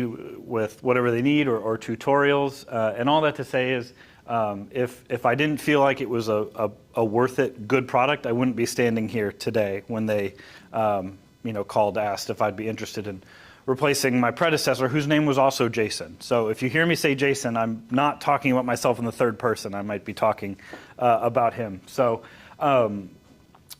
with whatever they need or tutorials. And all that to say is, if I didn't feel like it was a worth it, good product, I wouldn't be standing here today when they called, asked if I'd be interested in replacing my predecessor, whose name was also Jason. So if you hear me say Jason, I'm not talking about myself in the third person. I might be talking about him. So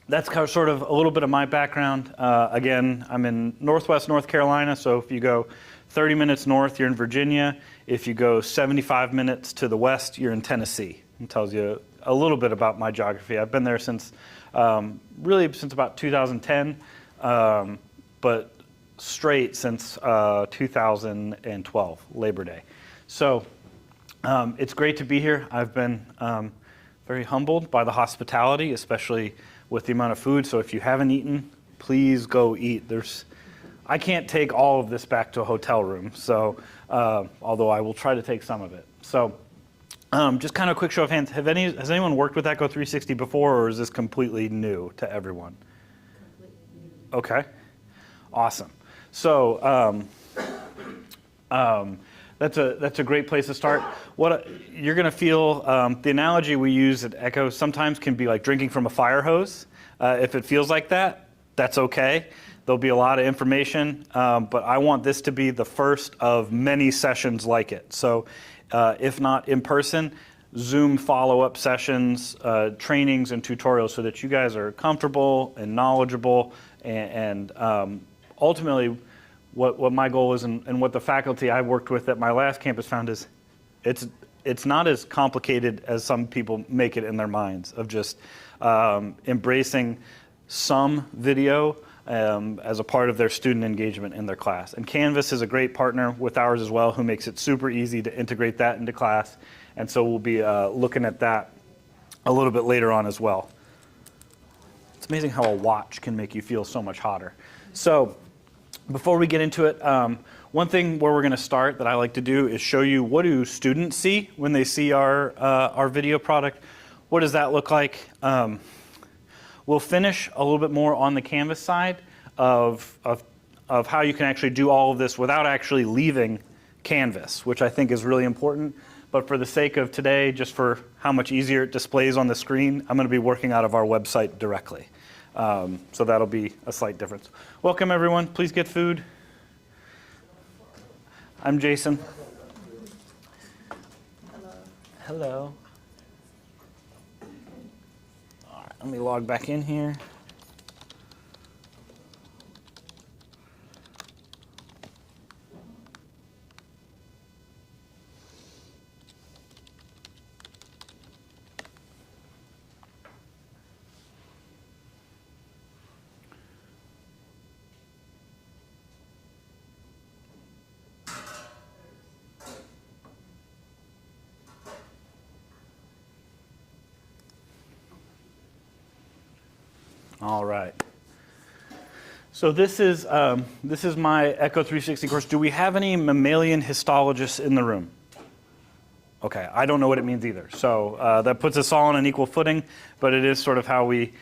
that's kind of sort of a little bit of my background. Again, I'm in Northwest North Carolina, so if you go 30 minutes north, you're in Virginia. If you go 75 minutes to the west, you're in Tennessee. It tells you a little bit about my geography. I've been there since, really since about 2010, but straight since 2012, Labor Day. So it's great to be here. I've been very humbled by the hospitality, especially with the amount of food. So if you haven't eaten, please go eat. I can't take all of this back to a hotel room, so although I will try to take some of it. So just kind of a quick show of hands. Has anyone worked with Echo 360 before, or is this completely new to everyone? Completely new. Okay, awesome. So that's a great place to start. What you're going to feel, the analogy we use at Echo sometimes can be like drinking from a fire hose. If it feels like that, that's okay. There'll be a lot of information, but I want this to be the first of many sessions like it. So if not in person, Zoom follow-up sessions, trainings, and tutorials so that you guys are comfortable and knowledgeable. And ultimately, what my goal is and what the faculty I worked with at my last campus found is it's not as complicated as some people make it in their minds, of just embracing some video as a part of their student engagement in their class. And Canvas is a great partner with ours as well, who makes it super easy to integrate that into class. And so we'll be looking at that a little bit later on as well. It's amazing how a watch can make you feel so much hotter. So before we get into it, one thing where we're going to start that I like to do is show you, what do students see when they see our video product? What does that look like? We'll finish a little bit more on the Canvas side of how you can actually do all of this without actually leaving Canvas, which I think is really important. But for the sake of today, just for how much easier it displays on the screen, I'm going to be working out of our website directly. So that'll be a slight difference. Welcome, everyone. Please get food. I'm Jason. Hello. Let me log back in here. All right. So this is my Echo 360 course. Do we have any mammalian histologists in the room? Okay, I don't know what it means either. So that puts us all on an equal footing, but it is sort of how we,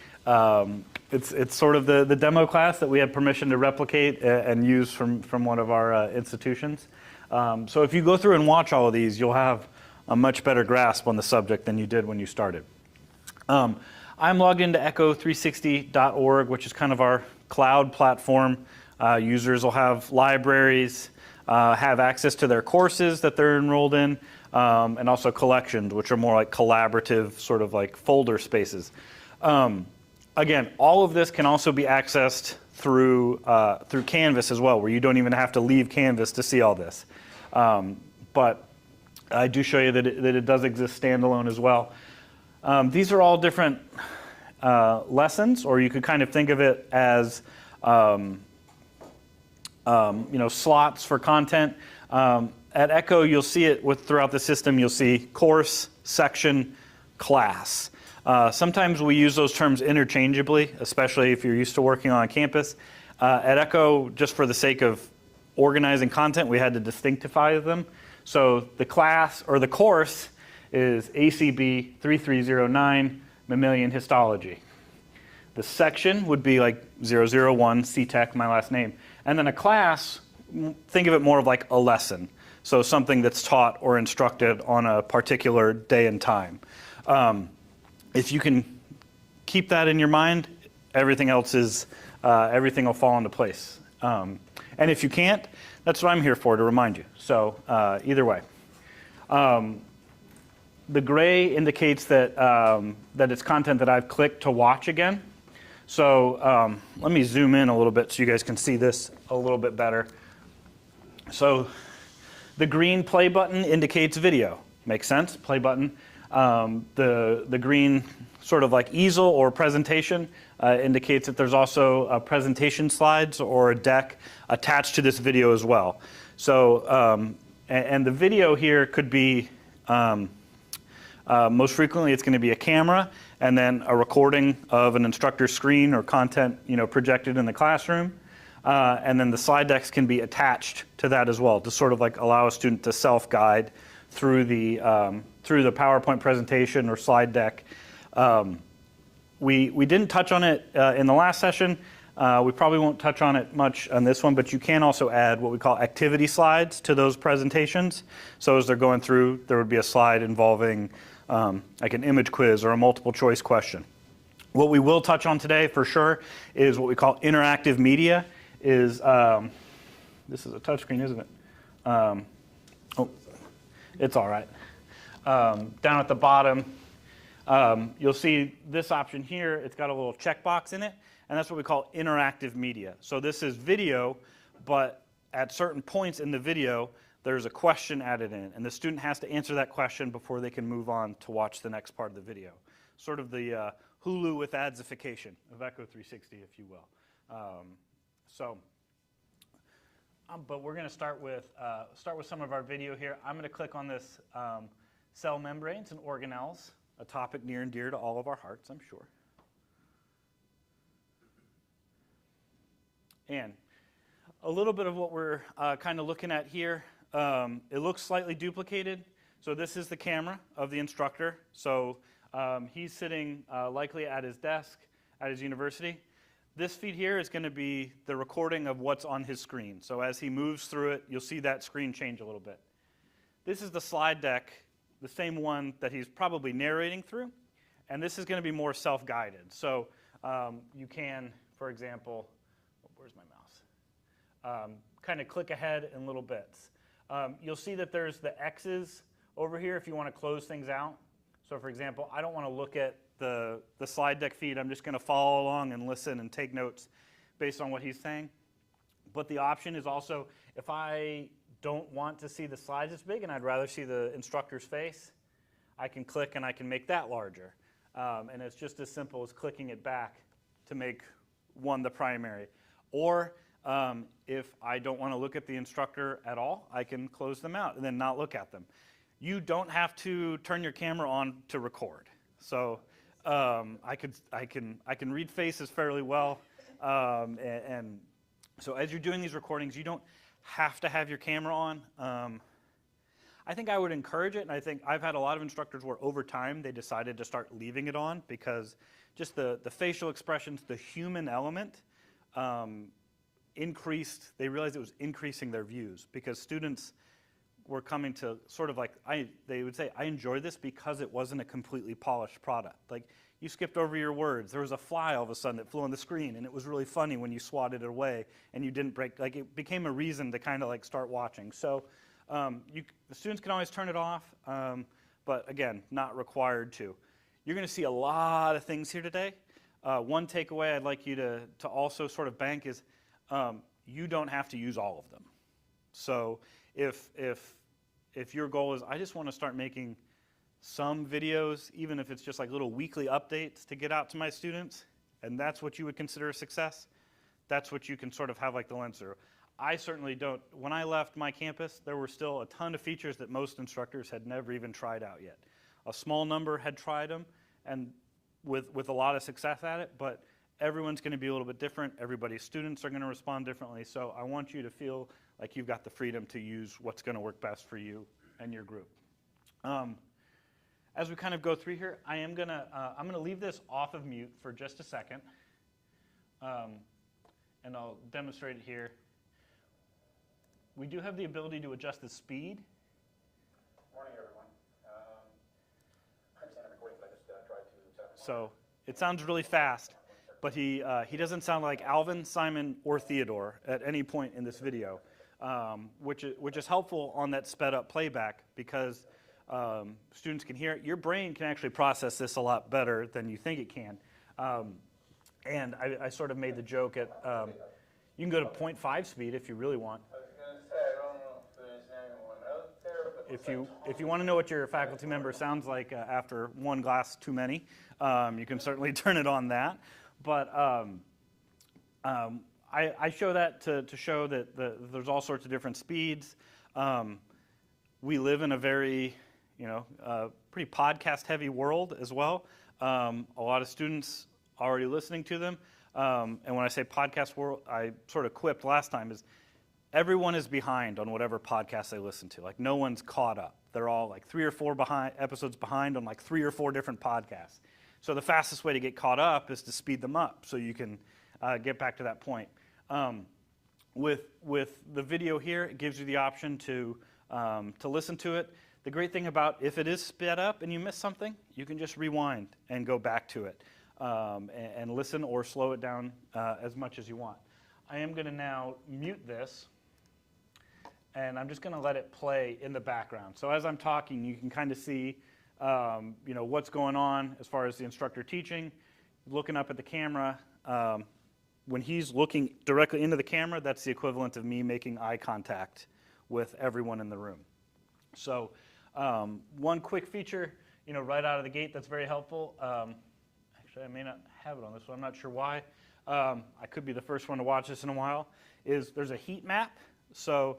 it's sort of the demo class that we have permission to replicate and use from one of our institutions. So if you go through and watch all of these, you'll have a much better grasp on the subject than you did when you started. I'm logged into echo360.org, which is kind of our cloud platform. Users will have libraries, have access to their courses that they're enrolled in, and also collections, which are more like collaborative, sort of like folder spaces. Again, all of this can also be accessed through Canvas as well, where you don't even have to leave Canvas to see all this. But I do show you that it does exist standalone as well. These are all different lessons, or you could kind of think of it as slots for content. At Echo, you'll see it throughout the system. You'll see course, section, class. Sometimes we use those terms interchangeably, especially if you're used to working on campus. At Echo, just for the sake of organizing content, we had to distinctify them. So the class or the course is ACB 3309 Mammalian Histology. The section would be like 001 CTech, my last name. And then a class think of it more of like a lesson. So something that's taught or instructed on a particular day and time. If you can keep that in your mind, everything else is, everything will fall into place. And if you can't, that's what I'm here for, to remind you. So either way. The gray indicates that, that it's content that I've clicked to watch again. So let me zoom in a little bit so you guys can see this a little bit better. So the green play button indicates video. Makes sense, play button. The green sort of like easel or presentation indicates that there's also presentation slides or a deck attached to this video as well. So, and the video here could be, most frequently it's going to be a camera and then a recording of an instructor's screen or content, projected in the classroom. And then the slide decks can be attached to that as well to sort of like allow a student to self-guide through the PowerPoint presentation or slide deck. We didn't touch on it in the last session. We probably won't touch on it much on this one, but you can also add what we call activity slides to those presentations. So as they're going through, there would be a slide involving like an image quiz or a multiple choice question. What we will touch on today for sure is what we call interactive media. This is a touchscreen, isn't it? Oh, it's all right. Down at the bottom, you'll see this option here. It's got a little checkbox in it, and that's what we call interactive media. So this is video, but at certain points in the video, there's a question added in, and the student has to answer that question before they can move on to watch the next part of the video. Sort of the Hulu with adsification of Echo 360, if you will. But we're going to start with some of our video here. I'm going to click on this cell membranes and organelles, a topic near and dear to all of our hearts, I'm sure. And a little bit of what we're kind of looking at here, it looks slightly duplicated. So this is the camera of the instructor. So he's sitting likely at his desk at his university. This feed here is going to be the recording of what's on his screen. So as he moves through it, you'll see that screen change a little bit. This is the slide deck, the same one that he's probably narrating through. And this is going to be more self-guided. So you can, for example, where's my mouse? Kind of click ahead in little bits. You'll see that there's the X's over here if you want to close things out. So for example, I don't want to look at the slide deck feed. I'm just going to follow along and listen and take notes based on what he's saying. But the option is also, if I don't want to see the slides as big and I'd rather see the instructor's face, I can click and I can make that larger. And it's just as simple as clicking it back to make one the primary. Or if I don't want to look at the instructor at all, I can close them out and then not look at them. You don't have to turn your camera on to record. So I can read faces fairly well, and so as you're doing these recordings, you don't have to have your camera on. I think I would encourage it, and I think I've had a lot of instructors where over time they decided to start leaving it on because just the facial expressions, the human element increased. They realized it was increasing their views because students were coming to sort of like, they would say, I enjoyed this because it wasn't a completely polished product. Like, you skipped over your words. There was a fly all of a sudden that flew on the screen, and it was really funny when you swatted it away, and you didn't break, like, it became a reason to kind of like start watching. So the students can always turn it off, but again, not required to. You're going to see a lot of things here today. One takeaway I'd like you to also sort of bank is you don't have to use all of them. So if your goal is, I just want to start making some videos, even if it's just like little weekly updates to get out to my students, and that's what you would consider a success, that's what you can sort of have like the lens through. I certainly don't. When I left my campus, there were still a ton of features that most instructors had never even tried out yet. A small number had tried them, and with a lot of success at it, but everyone's going to be a little bit different. Everybody's students are going to respond differently, so I want you to feel like you've got the freedom to use what's going to work best for you and your group. As we kind of go through here, I'm going to leave this off of mute for just a second, and I'll demonstrate it here. we do have the ability to adjust the speed. Morning, everyone. I understand I'm recording, but I just tried to... So it sounds really fast, but he doesn't sound like Alvin, Simon, or Theodore at any point in this video, which is helpful on that sped up playback because students can hear it. Your brain can actually process this a lot better than you think it can. And I sort of made the joke at, you can go to 0.5 speed if you really want. I was going to say, I don't know if there's anyone out there, but... If you want to know what your faculty member sounds like after one glass too many, you can certainly turn it on that. But I show that to show that there's all sorts of different speeds. We live in a very, pretty podcast-heavy world as well. A lot of students already listening to them. And when I say podcast world, I sort of quipped last time is everyone is behind on whatever podcast they listen to. Like no one's caught up. They're all like 3 or 4 episodes behind on like 3 or 4 different podcasts. So the fastest way to get caught up is to speed them up so you can get back to that point. With the video here, it gives you the option to listen to it. The great thing about if it is sped up and you miss something, you can just rewind and go back to it and listen or slow it down as much as you want. I am going to now mute this, and I'm just going to let it play in the background. So as I'm talking, you can kind of see what's going on as far as the instructor teaching, looking up at the camera. When he's looking directly into the camera, that's the equivalent of me making eye contact with everyone in the room. So one quick feature, right out of the gate that's very helpful. Actually, I may not have it on this one. I'm not sure why. I could be the first one to watch this in a while, is there's a heat map. So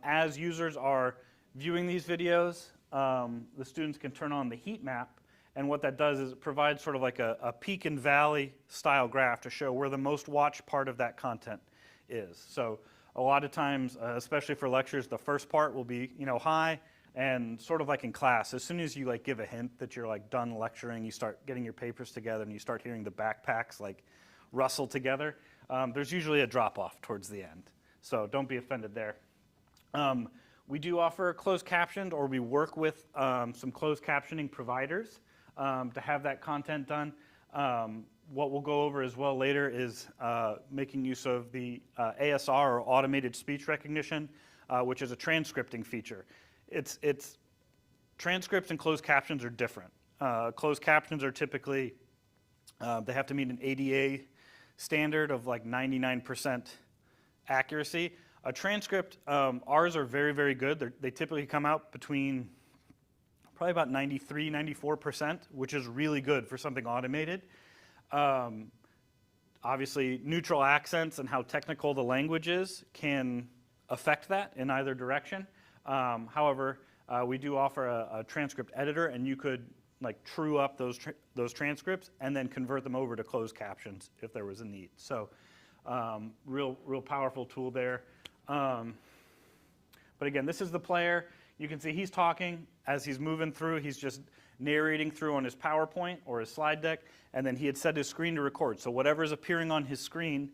as users are viewing these videos, the students can turn on the heat map. And what that does is it provides sort of like a peak and valley style graph to show where the most watched part of that content is. So a lot of times, especially for lectures, the first part will be high, and sort of like in class, as soon as you like give a hint that you're like done lecturing, you start getting your papers together and you start hearing the backpacks like rustle together, there's usually a drop off towards the end. So don't be offended there. We do offer closed captioned, or we work with some closed captioning providers to have that content done. What we'll go over as well later is making use of the ASR, or automated speech recognition, which is a transcripting feature. It's transcripts and closed captions are different. Closed captions are typically, they have to meet an ADA standard of like 99% accuracy. A transcript, ours are very, very good. They typically come out between probably about 93, 94%, which is really good for something automated. Obviously, neutral accents and how technical the language is can affect that in either direction. However, we do offer a transcript editor, and you could like true up those transcripts and then convert them over to closed captions if there was a need. So, real powerful tool there. But again, this is the player. You can see he's talking as he's moving through. He's just narrating through on his PowerPoint or his slide deck, and then he had set his screen to record. So whatever is appearing on his screen,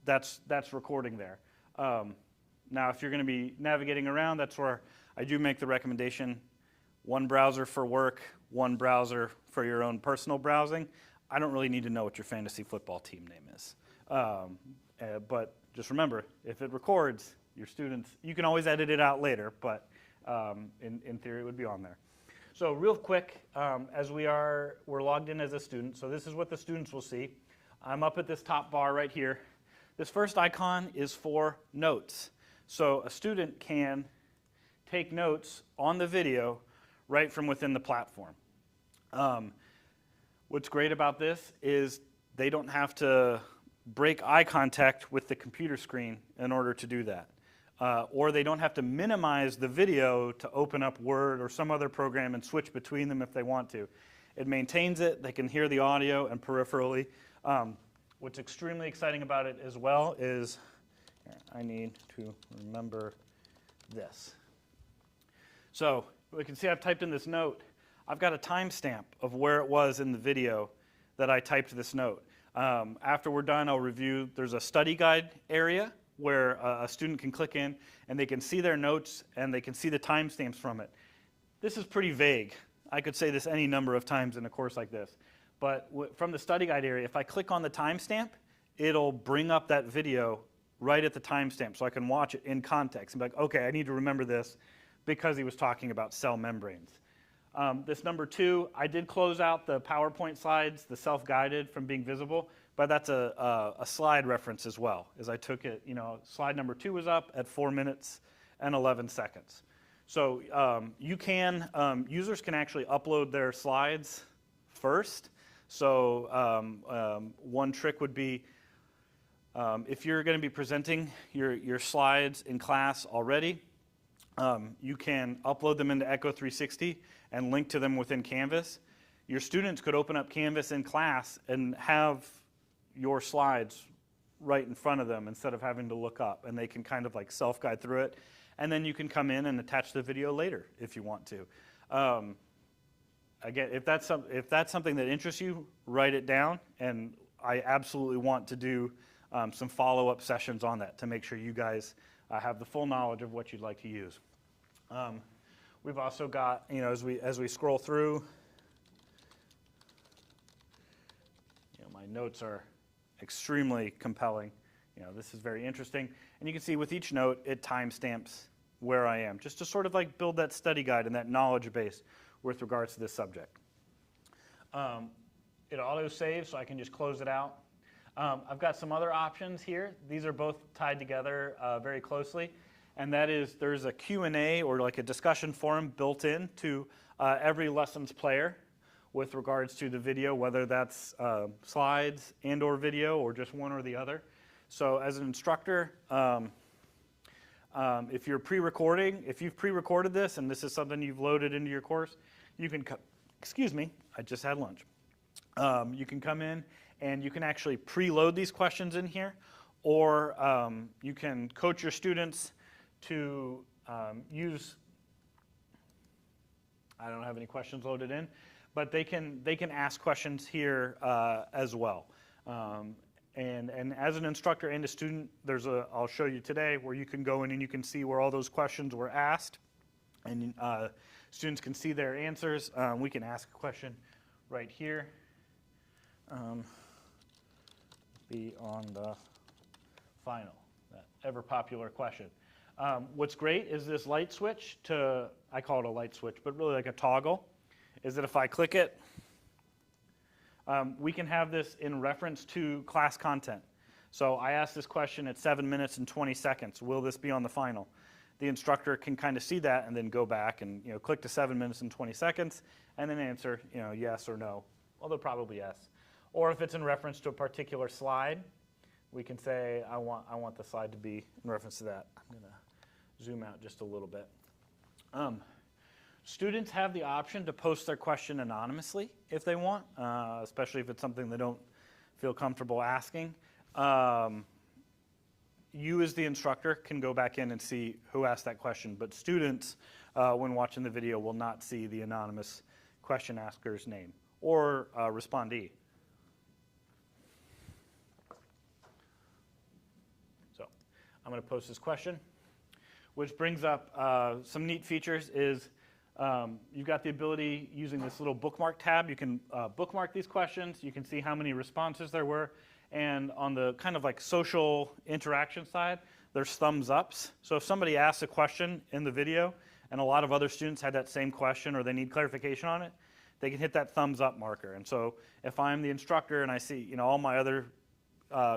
that's recording there. Now, if you're going to be navigating around, that's where I do make the recommendation: one browser for work, one browser for your own personal browsing. I don't really need to know what your fantasy football team name is. But just remember, if it records, your students, you can always edit it out later, but in theory, it would be on there. So real quick, as we're logged in as a student, so this is what the students will see. I'm up at this top bar right here. This first icon is for notes. So a student can take notes on the video right from within the platform. What's great about this is they don't have to break eye contact with the computer screen in order to do that. Or they don't have to minimize the video to open up Word or some other program and switch between them if they want to. It maintains it. They can hear the audio and peripherally. What's extremely exciting about it as well is, I need to remember this. So we can see I've typed in this note. I've got a timestamp of where it was in the video that I typed this note. After we're done, I'll review. There's a study guide area where a student can click in and they can see their notes and they can see the timestamps from it. This is pretty vague. I could say this any number of times in a course like this. But from the study guide area, if I click on the timestamp, it'll bring up that video right at the timestamp so I can watch it in context and be like, okay, I need to remember this because he was talking about cell membranes. This number 2, I did close out the PowerPoint slides, the self-guided, from being visible, but that's a slide reference as well, as I took it, slide number 2 was up at 4 minutes and 11 seconds. So users can actually upload their slides first. So one trick would be, if you're going to be presenting your slides in class already, you can upload them into Echo 360 and link to them within Canvas. Your students could open up Canvas in class and have your slides right in front of them instead of having to look up, and they can kind of like self-guide through it. And then you can come in and attach the video later if you want to. Again, if that's something that interests you, write it down, and I absolutely want to do some follow-up sessions on that to make sure you guys have the full knowledge of what you'd like to use. We've also got, as we scroll through, my notes are extremely compelling. This is very interesting. And you can see with each note, it timestamps where I am, just to sort of like build that study guide and that knowledge base with regards to this subject. It auto-saves, so I can just close it out. I've got some other options here. These are both tied together very closely. And that is, there's a Q&A or like a discussion forum built in to every lessons player with regards to the video, whether that's slides and or video or just one or the other. So as an instructor, if you're if you've pre-recorded this and this is something you've loaded into your course, you can, excuse me, I just had lunch. You can come in and you can actually preload these questions in here, or you can coach your students to use, I don't have any questions loaded in, but they can ask questions here as well. And as an instructor and a student, I'll show you today where you can go in and you can see where all those questions were asked, and students can see their answers. We can ask a question right here. Be on the final, that ever popular question. What's great is this light switch I call it a light switch, but really like a toggle, is that if I click it, we can have this in reference to class content. So I asked this question at 7 minutes and 20 seconds. Will this be on the final? The instructor can kind of see that and then go back and click to 7 minutes and 20 seconds and then answer yes or no. Although probably yes. Or if it's in reference to a particular slide, we can say I want the slide to be in reference to that. I'm going to zoom out just a little bit. Students have the option to post their question anonymously if they want, especially if it's something they don't feel comfortable asking. You as the instructor can go back in and see who asked that question, but students, when watching the video, will not see the anonymous question asker's name or respondee. So I'm going to post this question, which brings up some neat features is you've got the ability using this little bookmark tab. You can bookmark these questions. You can see how many responses there were. And on the kind of like social interaction side, there's thumbs ups. So if somebody asks a question in the video and a lot of other students had that same question or they need clarification on it, they can hit that thumbs up marker. And so if I'm the instructor and I see all my other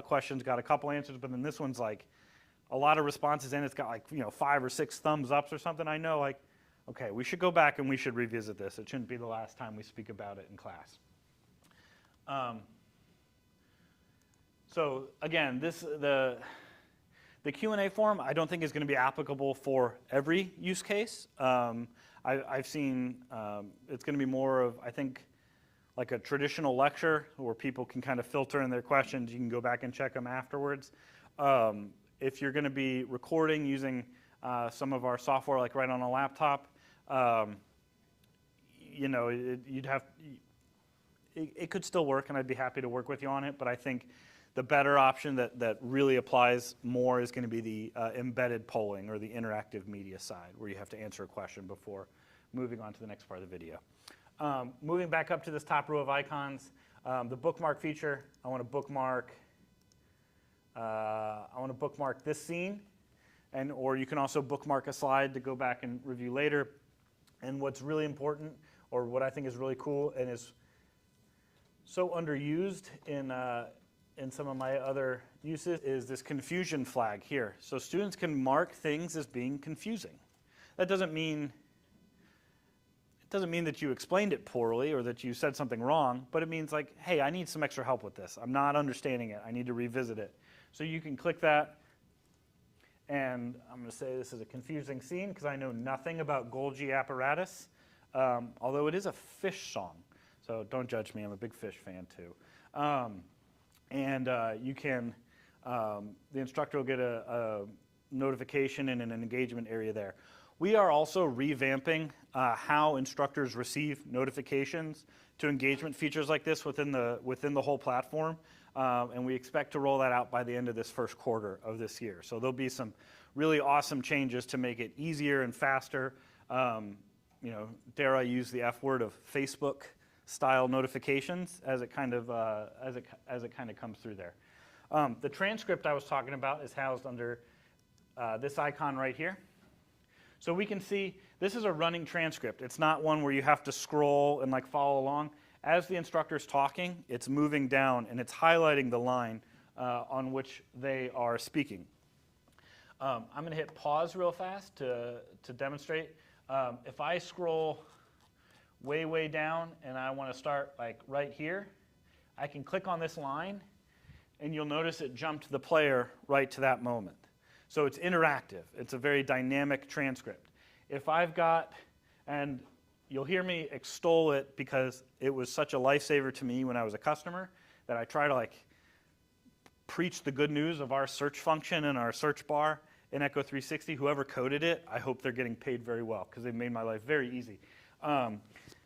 questions got a couple answers, but then this one's like a lot of responses and it's got like 5 or 6 thumbs ups or something, I know like, okay, we should go back and we should revisit this. It shouldn't be the last time we speak about it in class. So again, the Q&A form I don't think is going to be applicable for every use case. I've seen it's going to be more of, I think, like a traditional lecture where people can kind of filter in their questions. You can go back and check them afterwards. If you're going to be recording using some of our software, like right on a laptop, it could still work, and I'd be happy to work with you on it. But I think The better option that really applies more is going to be the embedded polling or the interactive media side, where you have to answer a question before moving on to the next part of the video. Moving back up to this top row of icons, the bookmark feature. I want to bookmark this scene, or you can also bookmark a slide to go back and review later. And what's really important, or what I think is really cool and is so underused in some of my other uses, is this confusion flag here. So students can mark things as being confusing. That doesn't mean that you explained it poorly or that you said something wrong, but it means like, hey, I need some extra help with this. I'm not understanding it. I need to revisit it. So you can click that, and I'm going to say this is a confusing scene because I know nothing about Golgi apparatus, although it is a Phish song. So don't judge me. I'm a big Phish fan too. You can, the instructor will get a notification and an engagement area there. We are also revamping how instructors receive notifications to engagement features like this within the whole platform, and we expect to roll that out by the end of this first quarter of this year. So there'll be some really awesome changes to make it easier and faster. Dare I use the F word of Facebook style notifications as it kind of comes through there. The transcript I was talking about is housed under this icon right here. So we can see this is a running transcript. It's not one where you have to scroll and like follow along. As the instructor's talking, it's moving down and it's highlighting the line on which they are speaking. I'm going to hit pause real fast to demonstrate. If I scroll way down and I want to start like right here, I can click on this line and you'll notice it jumped the player right to that moment. So it's interactive. It's a very dynamic transcript. If I've got, and you'll hear me extol it because it was such a lifesaver to me when I was a customer that I try to like preach the good news of our search function and our search bar in Echo 360. Whoever coded it, I hope they're getting paid very well because they've made my life very easy.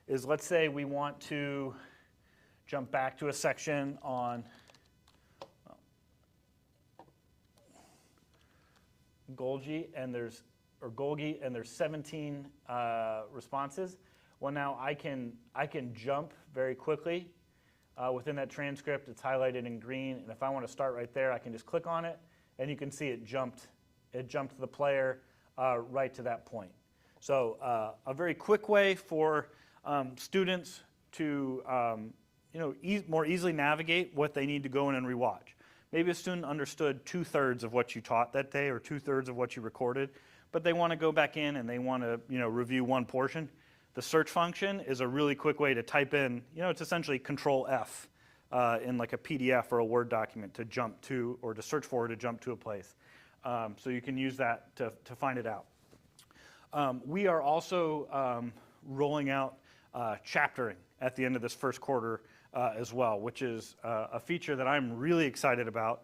Is let's say we want to jump back to a section on Golgi, and there's 17 responses. Well, now I can jump very quickly within that transcript. It's highlighted in green, and if I want to start right there, I can just click on it, and you can see it jumped the player right to that point. So a very quick way for students to more easily navigate what they need to go in and rewatch. Maybe a student understood 2/3 of what you taught that day or 2/3 of what you recorded, but they want to go back in and they want to review one portion. The search function is a really quick way to type in, it's essentially Control F in like a PDF or a Word document to jump to, or to search for, to jump to a place. So you can use that to find it out. We are also rolling out chaptering at the end of this first quarter as well, which is a feature that I'm really excited about.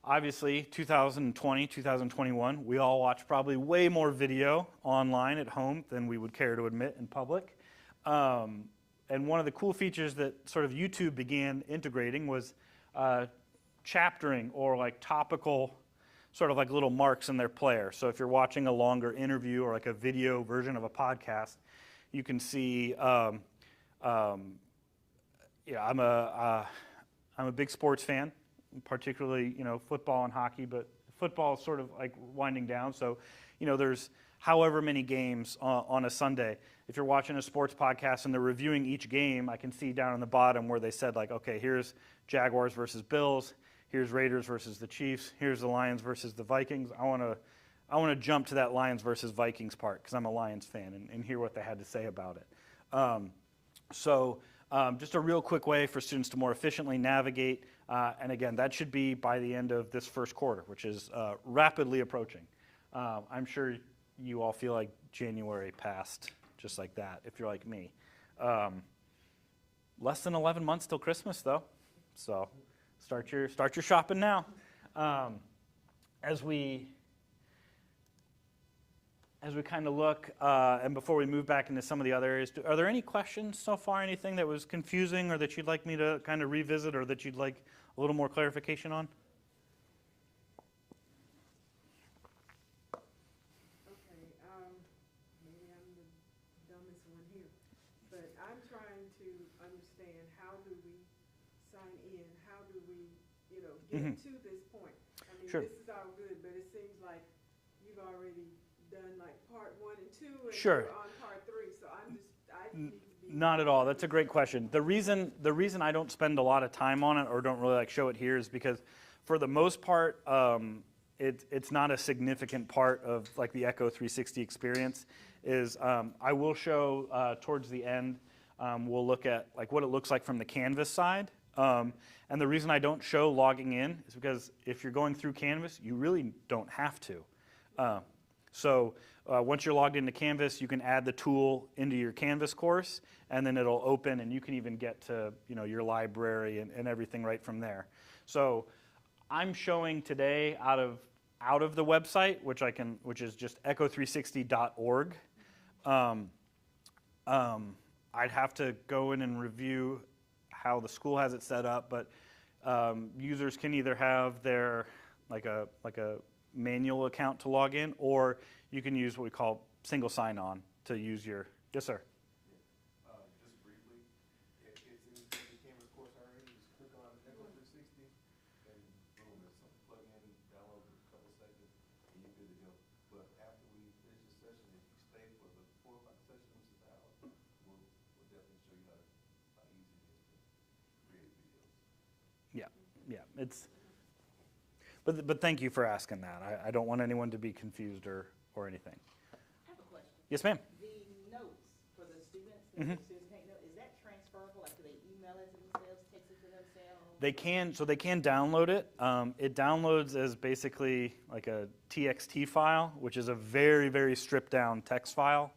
Obviously, 2020, 2021, we all watch probably way more video online at home than we would care to admit in public. And one of the cool features that sort of YouTube began integrating was chaptering, or like topical, sort of like little marks in their player. So if you're watching a longer interview or like a video version of a podcast, you can see, I'm a big sports fan, particularly football and hockey, but football is sort of like winding down. So there's however many games on a Sunday. If you're watching a sports podcast and they're reviewing each game, I can see down on the bottom where they said like, okay, here's Jaguars versus Bills, here's Raiders versus the Chiefs, here's the Lions versus the Vikings. I want to jump to that Lions versus Vikings part because I'm a Lions fan and hear what they had to say about it. Just a real quick way for students to more efficiently navigate. And again, that should be by the end of this first quarter, which is rapidly approaching. I'm sure you all feel like January passed just like that, if you're like me. Less than 11 months till Christmas, though. So start your shopping now. As we kind of look, and before we move back into some of the other areas, are there any questions so far, anything that was confusing or that you'd like me to kind of revisit or that you'd like a little more clarification on? Okay, maybe I'm the dumbest one here, but I'm trying to understand, how do we sign in? How do we, get to this point? I mean, Sure. this is all good, but it seems like you've already done like part 1 and 2, and Sure. we're on part 3, so I need to be. Not at all. That's a great question. The reason I don't spend a lot of time on it or don't really like show it here is because for the most part, it's not a significant part of like the Echo 360 experience. I will show towards the end, we'll look at like what it looks like from the Canvas side. And the reason I don't show logging in is because if you're going through Canvas, you really don't have to. So once you're logged into Canvas, you can add the tool into your Canvas course, and then it'll open, and you can even get to your library and everything right from there. So I'm showing today out of the website, which is just echo360.org. I'd have to go in and review how the school has it set up, but users can either have their like a manual account to log in, or you can use what we call single sign-on to use your. Yes, sir. Just briefly, it's in the Canvas course already. Just click on Echo 360, and boom, there's something plug in, download in a couple seconds, and you're good to go. But after we finish this session, if you stay for the 4 o'clock session, which is an hour, we'll definitely show you how easy it is to create videos. Yeah. But thank you for asking that. I don't want anyone to be confused or anything. I have a question. Yes, ma'am. The notes for the students, that the students take note, is that transferable? Like, do they email it to themselves, text it to themselves? They can download it. It downloads as basically like a TXT file, which is a very, very stripped down text file,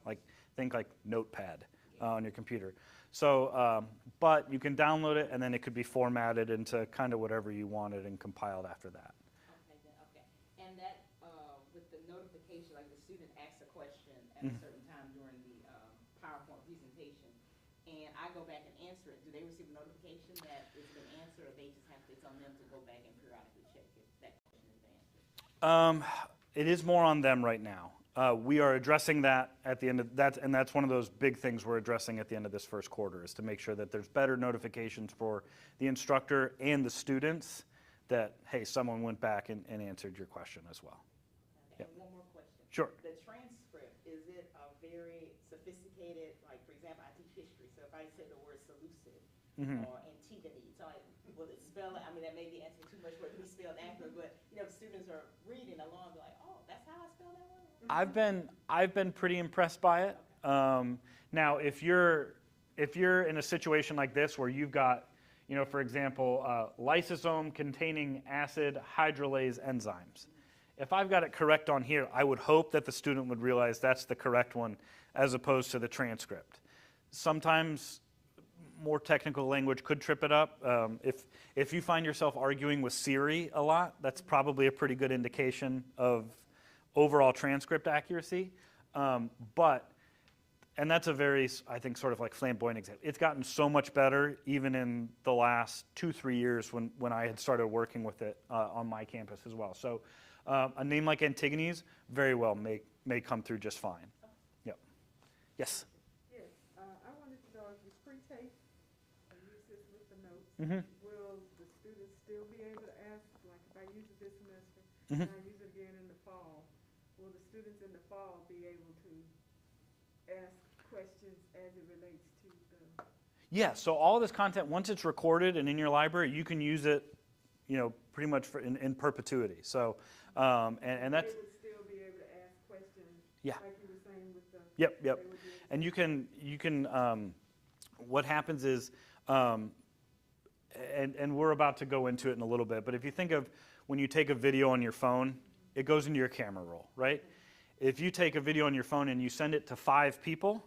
think like Notepad on your computer. So, but you can download it, and then it could be formatted into kind of whatever you wanted and compiled after that. Okay. And that, with the notification, like the student asks a question at a certain time during the PowerPoint presentation, and I go back and answer it, do they receive a notification that it's been answered, or they just have to, it's on them to go back and periodically check if that question has been answered? It is more on them right now. We are addressing that at the end of that, and that's one of those big things we're addressing at the end of this first quarter, is to make sure that there's better notifications for the instructor and the students that, hey, someone went back and answered your question as well. Okay, and one more question. Sure. The transcript, is it a very sophisticated, like, for example, I teach history, so if I say the word Seleucid or Antigone, so will it spell it? I mean, that may be asking too much for it to be spelled accurately, but, if students are reading along, they're like, oh, that's how I spell that word? I've been pretty impressed by it. Now, if you're in a situation like this where you've got, for example, lysosome containing acid hydrolase enzymes. If I've got it correct on here, I would hope that the student would realize that's the correct one as opposed to the transcript. Sometimes more technical language could trip it up. If you find yourself arguing with Siri a lot, that's probably a pretty good indication of overall transcript accuracy. And that's a very, I think, sort of like flamboyant example. It's gotten so much better even in the last 2-3 years when I had started working with it on my campus as well. So a name like Antigone's very well may come through just fine. Yep. Yes? Yes, I wanted to know if you pre-tape and use this with the notes, will the students still be able to ask, like if I use it this semester and I use it again in the fall, will the students in the fall be able to ask questions as it relates to the? Yeah, so all this content, once it's recorded and in your library, you can use it, pretty much in perpetuity. So, and that's. They would still be able to ask questions. Yeah. Like you were saying with the. Yep. they would be able to- And you can. What happens is, and we're about to go into it in a little bit, but if you think of when you take a video on your phone, it goes into your camera roll, right? If you take a video on your phone and you send it to 5 people,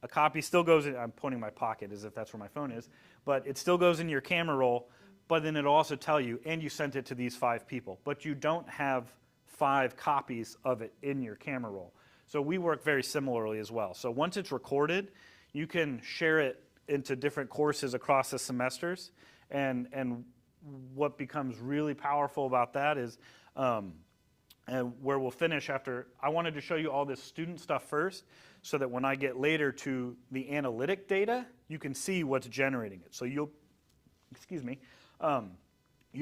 a copy still goes in. I'm pointing my pocket as if that's where my phone is, but it still goes in your camera roll. But then it'll also tell you, and you sent it to these 5 people, but you don't have 5 copies of it in your camera roll. So we work very similarly as well. So once it's recorded, you can share it into different courses across the semesters, and what becomes really powerful about that is, and where we'll finish after, I wanted to show you all this student stuff first, so that when I get later to the analytic data, you can see what's generating it. So you'll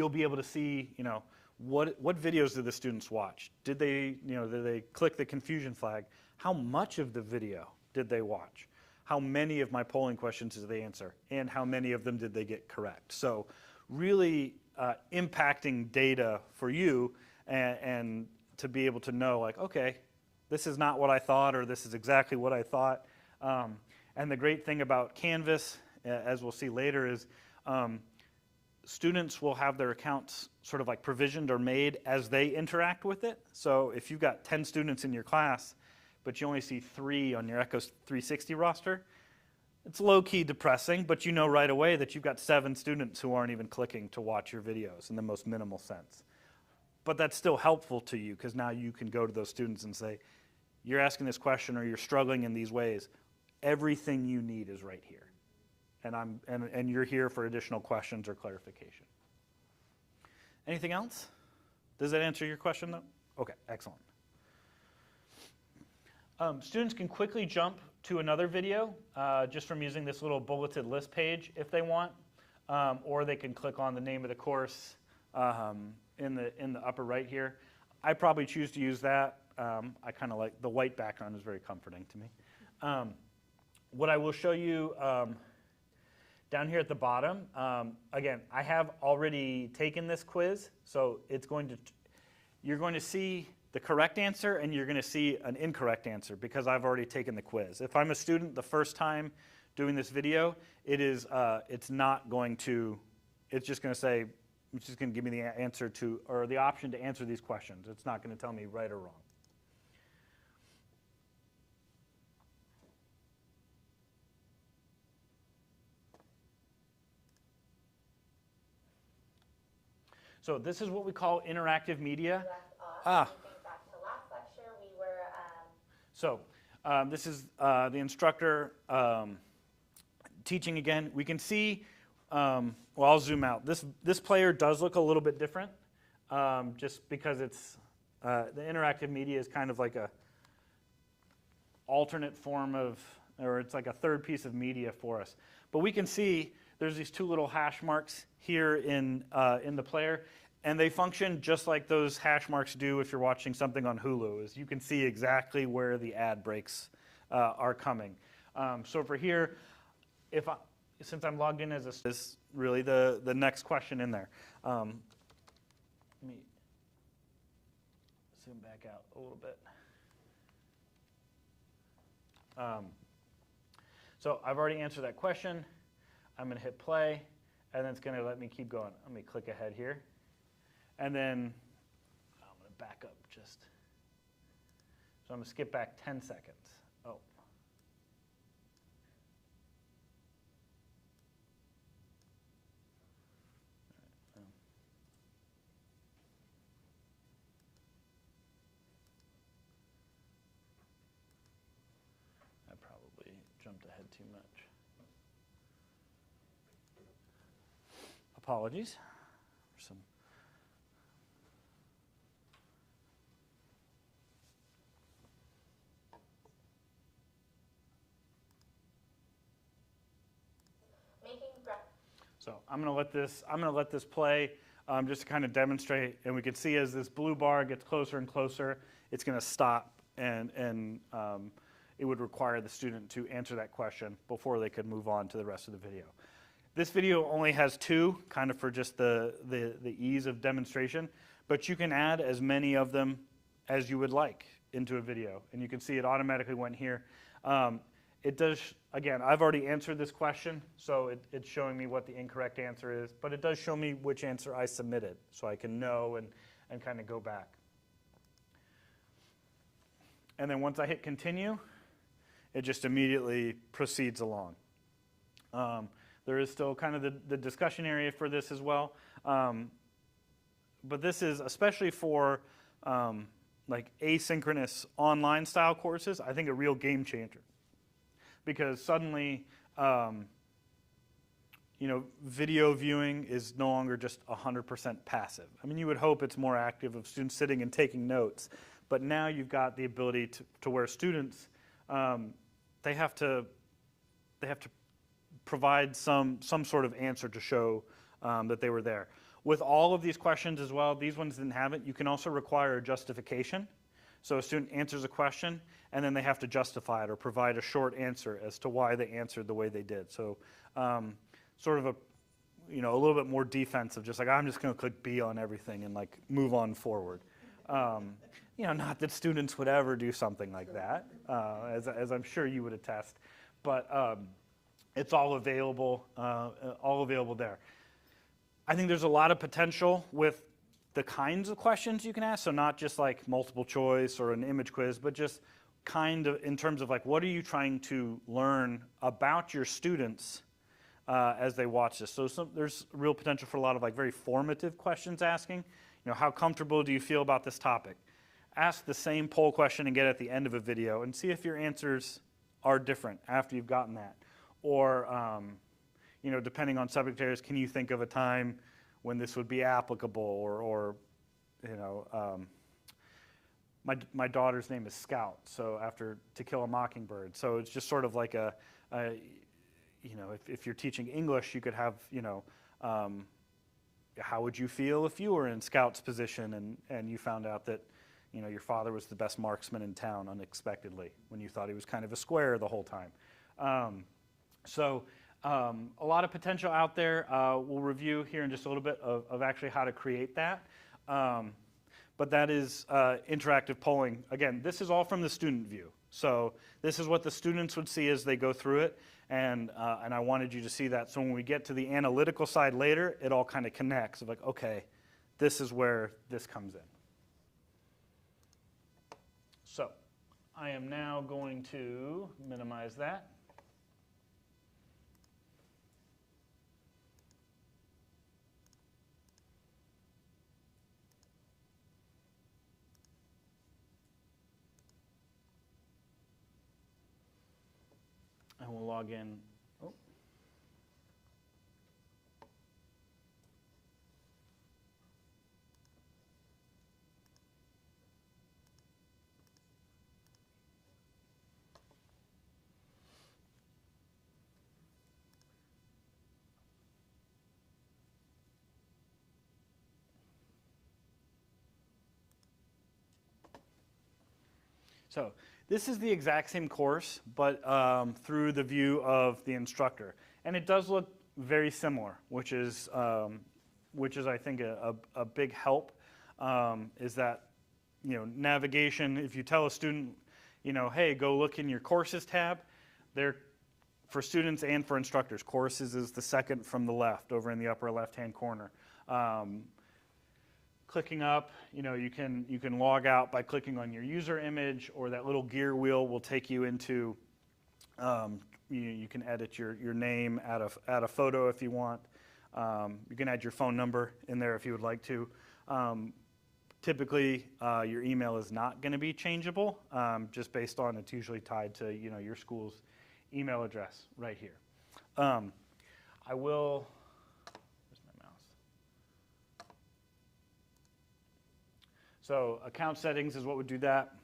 be able to see, what videos did the students watch? Did they click the confusion flag? How much of the video did they watch? How many of my polling questions did they answer? And how many of them did they get correct? So really impacting data for you, and to be able to know, like, okay, this is not what I thought, or this is exactly what I thought. And the great thing about Canvas, as we'll see later, is students will have their accounts sort of like provisioned or made as they interact with it. So if you've got 10 students in your class, but you only see 3 on your Echo 360 roster, it's low-key depressing, but you know right away that you've got 7 students who aren't even clicking to watch your videos in the most minimal sense. But that's still helpful to you, because now you can go to those students and say, you're asking this question or you're struggling in these ways. Everything you need is right here. And you're here for additional questions or clarification. Anything else? Does that answer your question, though? Okay, excellent. Students can quickly jump to another video just from using this little bulleted list page if they want, or they can click on the name of the course in the upper right here. I probably choose to use that. I kind of like the white background is very comforting to me. What I will show you down here at the bottom, again, I have already taken this quiz, so you're going to see the correct answer and you're going to see an incorrect answer because I've already taken the quiz. If I'm a student the first time doing this video, it's not going to, it's just going to say, it's just going to give me the answer to, or the option to answer these questions. It's not going to tell me right or wrong. So this is what we call interactive media. Back to last lecture, we were. So this is the instructor teaching again. We can see, well, I'll zoom out. This player does look a little bit different, just because it's the interactive media is kind of like a alternate form of, or it's like a third piece of media for us. But we can see there's these 2 little hash marks here in the player, and they function just like those hash marks do if you're watching something on Hulu, is you can see exactly where the ad breaks are coming. So for here, since I'm logged in as a, is really the next question in there. Let me zoom back out a little bit. So I've already answered that question. I'm going to hit play, and then it's going to let me keep going. Let me click ahead here. And then I'm going to back up just. So I'm going to skip back 10 seconds. Oh. I probably jumped ahead too much. Apologies for some. So I'm going to let this play just to kind of demonstrate, and we can see as this blue bar gets closer and closer, it's going to stop, and it would require the student to answer that question before they could move on to the rest of the video. This video only has 2, kind of for just the ease of demonstration, but you can add as many of them as you would like into a video, and you can see it automatically went here. It does, again, I've already answered this question, so it's showing me what the incorrect answer is, but it does show me which answer I submitted, so I can know and kind of go back. And then once I hit continue, it just immediately proceeds along. There is still kind of the discussion area for this as well. But this is, especially for like asynchronous online style courses, I think a real game changer. Because suddenly, video viewing is no longer just 100% passive. I mean, you would hope it's more active of students sitting and taking notes, but now you've got the ability to where students, they have to provide some sort of answer to show that they were there. With all of these questions as well, these ones didn't have it, you can also require a justification. So a student answers a question, and then they have to justify it or provide a short answer as to why they answered the way they did. So sort of a little bit more defensive, just like I'm just going to click B on everything and like move on forward. Not that students would ever do something like that, as I'm sure you would attest, but it's all available there. I think there's a lot of potential with the kinds of questions you can ask, so not just like multiple choice or an image quiz, but just kind of in terms of like what are you trying to learn about your students as they watch this. So there's real potential for a lot of like very formative questions asking. How comfortable do you feel about this topic? Ask the same poll question again at the end of a video and see if your answers are different after you've gotten that. Or, depending on subject areas, can you think of a time when this would be applicable? Or my daughter's name is Scout, so after To Kill a Mockingbird. So it's just sort of like if you're teaching English, you could have, how would you feel if you were in Scout's position and you found out that, your father was the best marksman in town unexpectedly when you thought he was kind of a square the whole time. A lot of potential out there. We'll review here in just a little bit of actually how to create that. But that is interactive polling. Again, this is all from the student view. So this is what the students would see as they go through it, and I wanted you to see that. So when we get to the analytical side later, it all kind of connects of like, okay, this is where this comes in. So I am now going to minimize that. And we'll log in. Oh. So this is the exact same course, but through the view of the instructor. And it does look very similar, which is I think a big help, is that, navigation. If you tell a student, hey, go look in your courses tab, there, for students and for instructors, courses is the second from the left over in the upper left-hand corner. Clicking up, you can log out by clicking on your user image, or that little gear wheel will take you into, you can edit your name, add a photo if you want. You can add your phone number in there if you would like to. Typically, your email is not going to be changeable, just based on it's usually tied to your school's email address right here. I will. So account settings is what would do that.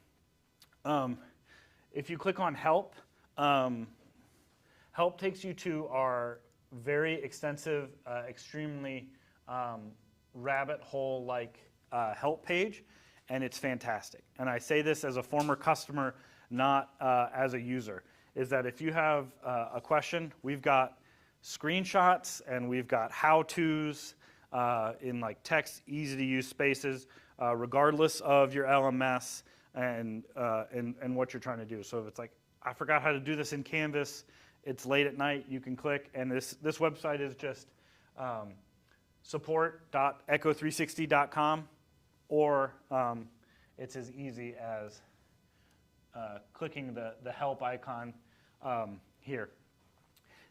If you click on help, help takes you to our very extensive, extremely rabbit hole-like help page, and it's fantastic. And I say this as a former customer, not as a user, is that if you have a question, we've got screenshots and we've got how-tos in like text, easy-to-use spaces, regardless of your LMS and what you're trying to do. So if it's like, I forgot how to do this in Canvas, it's late at night, you can click, and this website is just support.echo360.com, or it's as easy as clicking the help icon here.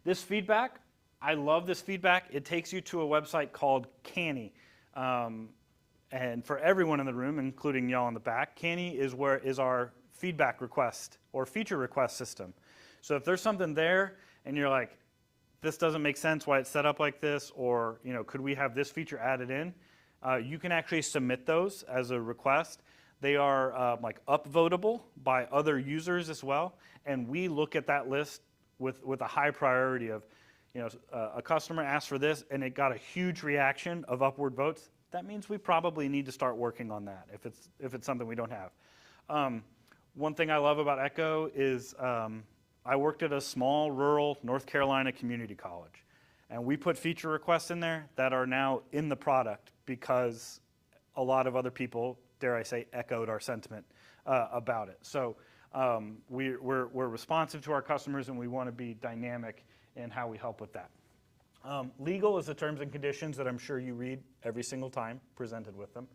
This feedback, I love this feedback. It takes you to a website called Canny. And for everyone in the room, including y'all in the back, Canny is our feedback request or feature request system. So if there's something there and you're like, this doesn't make sense why it's set up like this, or could we have this feature added in? You can actually submit those as a request. They are like upvotable by other users as well, and we look at that list with a high priority of, a customer asked for this and it got a huge reaction of upward votes. That means we probably need to start working on that if it's something we don't have. One thing I love about Echo is I worked at a small rural North Carolina community college, and we put feature requests in there that are now in the product because a lot of other people, dare I say, echoed our sentiment about it. So we're responsive to our customers, and we want to be dynamic in how we help with that. Legal is the terms and conditions that I'm sure you read every single time presented with them.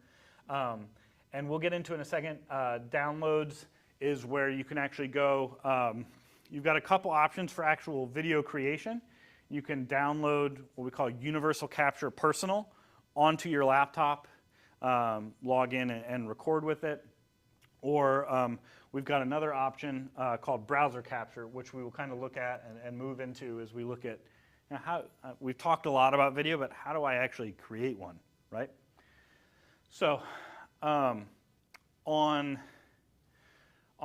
And we'll get into in a second. Downloads is where you can actually go. You've got a couple options for actual video creation. You can download what we call Universal Capture Personal onto your laptop, log in and record with it. Or we've got another option called Browser Capture, which we will kind of look at and move into as we look at how we've talked a lot about video, but how do I actually create one, right? So on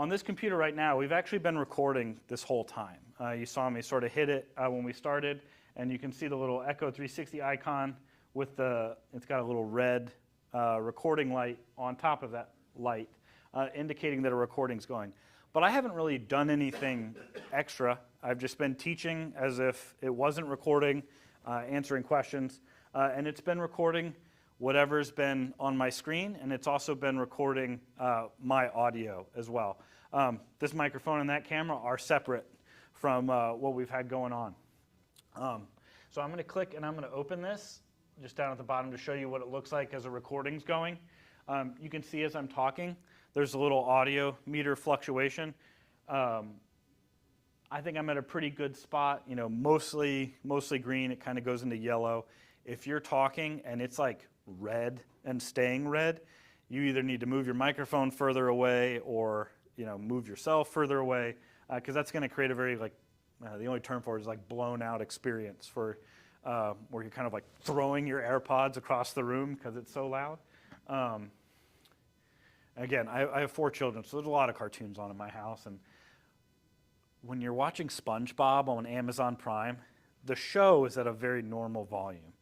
this computer right now, we've actually been recording this whole time. You saw me sort of hit it when we started, and you can see the little Echo 360 icon with it's got a little red recording light on top of that light, indicating that a recording's going. But I haven't really done anything extra. I've just been teaching as if it wasn't recording, answering questions, and it's been recording whatever's been on my screen, and it's also been recording my audio as well. This microphone and that camera are separate from what we've had going on. So I'm going to click and I'm going to open this just down at the bottom to show you what it looks like as a recording's going. You can see as I'm talking, there's a little audio meter fluctuation. I think I'm at a pretty good spot, mostly green. It kind of goes into yellow. If you're talking and it's like red and staying red, you either need to move your microphone further away or move yourself further away, because that's going to create a very the only term for it is like blown out experience for where you're kind of like throwing your AirPods across the room because it's so loud. Again, I have 4 children, so there's a lot of cartoons on in my house, and when you're watching SpongeBob on Amazon Prime, the show is at a very normal volume.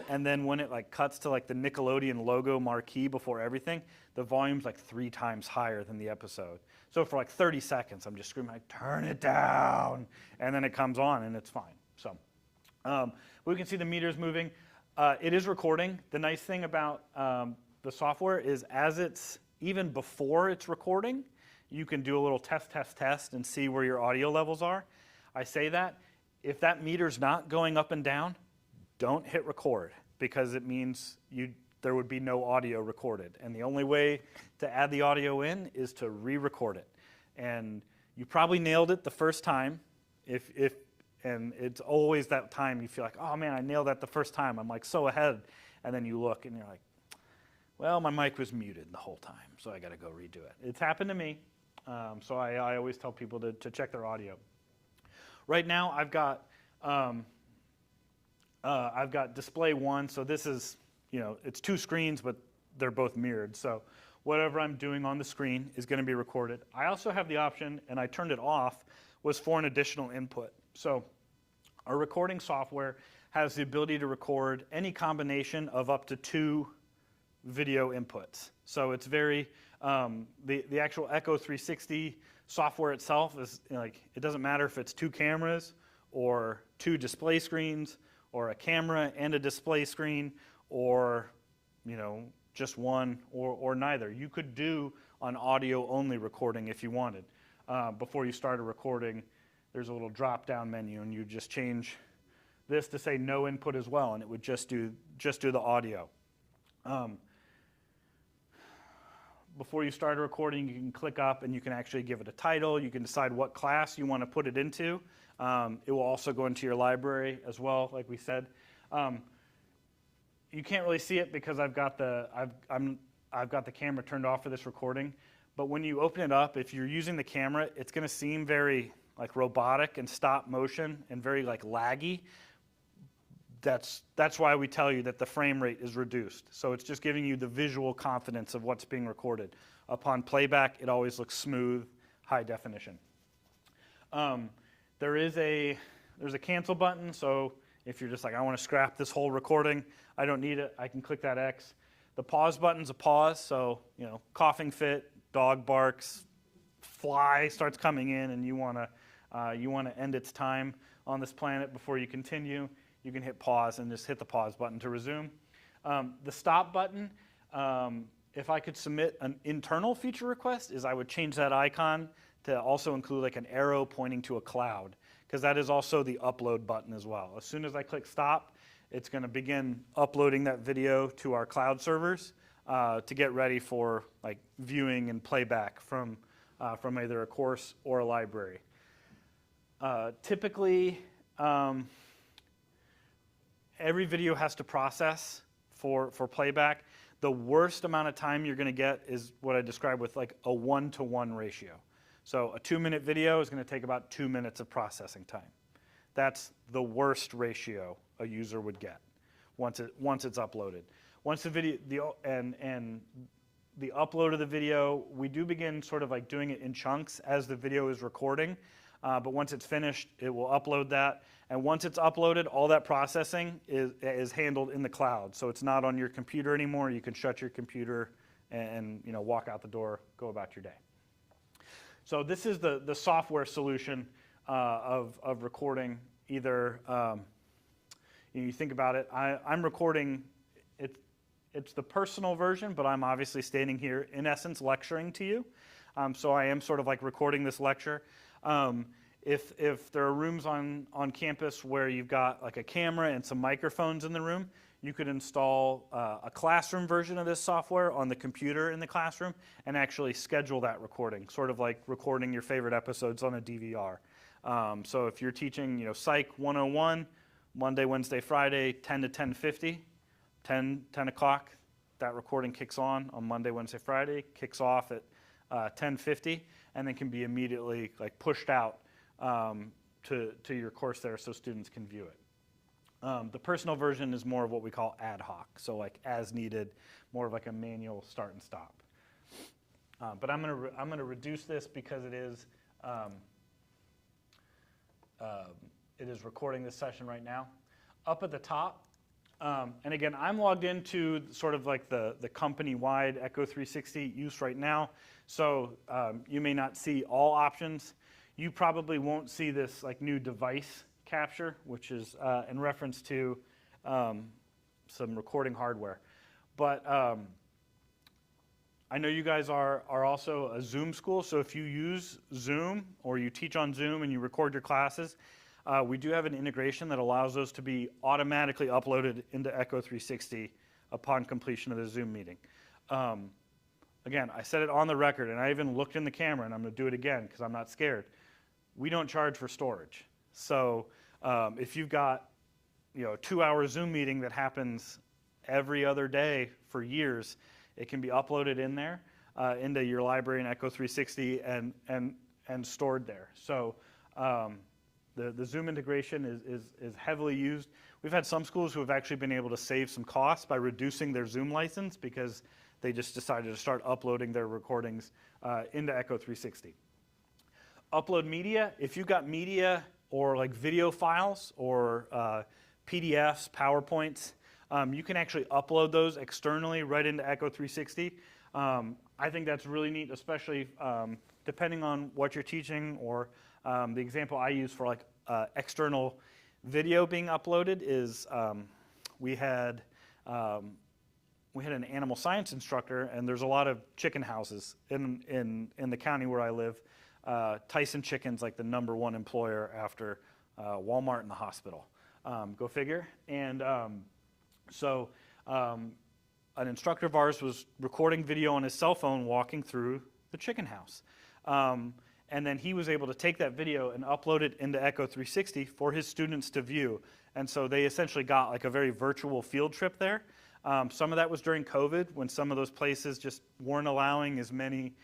And then when it cuts to the Nickelodeon logo marquee before everything, the volume's 3 times higher than the episode. So for 30 seconds, I'm just screaming, turn it down. And then it comes on and it's fine. So we can see the meters moving. It is recording. The nice thing about the software is even before it's recording, you can do a little test and see where your audio levels are. I say that. If that meter's not going up and down, don't hit record, because it means there would be no audio recorded. And the only way to add the audio in is to re-record it. And you probably nailed it the first time. And it's always that time you feel like, oh man, I nailed that the first time. I'm so ahead. And then you look and you're like, well, my mic was muted the whole time, so I got to go redo it. It's happened to me. So I always tell people to check their audio. Right now, I've got display 1, so this is, it's 2 screens, but they're both mirrored. So whatever I'm doing on the screen is going to be recorded. I also have the option, and I turned it off, was for an additional input. So our recording software has the ability to record any combination of up to 2 video inputs. So it's very, the actual Echo 360 software itself is it doesn't matter if it's 2 cameras or 2 display screens or a camera and a display screen or, just one or neither. You could do an audio only recording if you wanted. Before you started recording, there's a little drop down menu and you just change this to say no input as well, and it would just do the audio. Before you start recording, you can click up and you can actually give it a title. You can decide what class you want to put it into. It will also go into your library as well, like we said. You can't really see it because I've got the camera turned off for this recording. But when you open it up, if you're using the camera, it's going to seem very like robotic and stop motion and very like laggy, that's why we tell you that the frame rate is reduced. So it's just giving you the visual confidence of what's being recorded. Upon playback, it always looks smooth, high definition. There's a cancel button, so if you're just like, I want to scrap this whole recording, I don't need it, I can click that X. The pause button's a pause, so coughing fit, dog barks, fly starts coming in, and you want to end its time on this planet before you continue. You can hit pause and just hit the pause button to resume. The stop button, if I could submit an internal feature request, is I would change that icon to also include like an arrow pointing to a cloud, because that is also the upload button as well. As soon as I click stop, it's going to begin uploading that video to our cloud servers to get ready for like viewing and playback from either a course or a library. Typically, every video has to process for playback. The worst amount of time you're going to get is what I described with like a 1-to-1 ratio. So a 2-minute video is going to take about 2 minutes of processing time. That's the worst ratio a user would get once it's uploaded. Once the video and the upload of the video, we do begin sort of like doing it in chunks as the video is recording. But once it's finished, it will upload that. And once it's uploaded, all that processing is handled in the cloud. So it's not on your computer anymore. You can shut your computer and walk out the door, go about your day. So this is the software solution of recording. Either you think about it, I'm recording. It's the personal version, but I'm obviously standing here in essence lecturing to you. So I am sort of like recording this lecture. If there are rooms on campus where you've got like a camera and some microphones in the room, you could install a classroom version of this software on the computer in the classroom and actually schedule that recording, sort of like recording your favorite episodes on a DVR. So if you're teaching, Psych 101, Monday, Wednesday, Friday, 10 to 10:50, 10 o'clock, that recording kicks on Monday, Wednesday, Friday, kicks off at 10:50, and then can be immediately like pushed out to your course there so students can view it. The personal version is more of what we call ad hoc, so like as needed, more of like a manual start and stop. But I'm gonna reduce this because it is recording this session right now. Up at the top, and again, I'm logged into sort of like the company-wide Echo 360 use right now, so you may not see all options. You probably won't see this like new device capture, which is in reference to some recording hardware. But I know you guys are also a Zoom school, so if you use Zoom or you teach on Zoom and you record your classes, we do have an integration that allows those to be automatically uploaded into Echo 360 upon completion of the Zoom meeting. Again, I said it on the record, and I even looked in the camera, and I'm going to do it again because I'm not scared. We don't charge for storage. So if you've got a 2-hour Zoom meeting that happens every other day for years, it can be uploaded in there into your library in Echo 360 and stored there. So the Zoom integration is heavily used. We've had some schools who have actually been able to save some costs by reducing their Zoom license because they just decided to start uploading their recordings into Echo 360. Upload media. If you've got media or like video files or PDFs, PowerPoints, you can actually upload those externally right into Echo 360. I think that's really neat, especially depending on what you're teaching, or the example I use for like external video being uploaded is we had an animal science instructor, and there's a lot of chicken houses in the county where I live. Tyson Chicken's like the #1 employer after Walmart and the hospital. Go figure. And so an instructor of ours was recording video on his cell phone walking through the chicken house. And then he was able to take that video and upload it into Echo 360 for his students to view. And so they essentially got like a very virtual field trip there. Some of that was during COVID, when some of those places just weren't allowing as many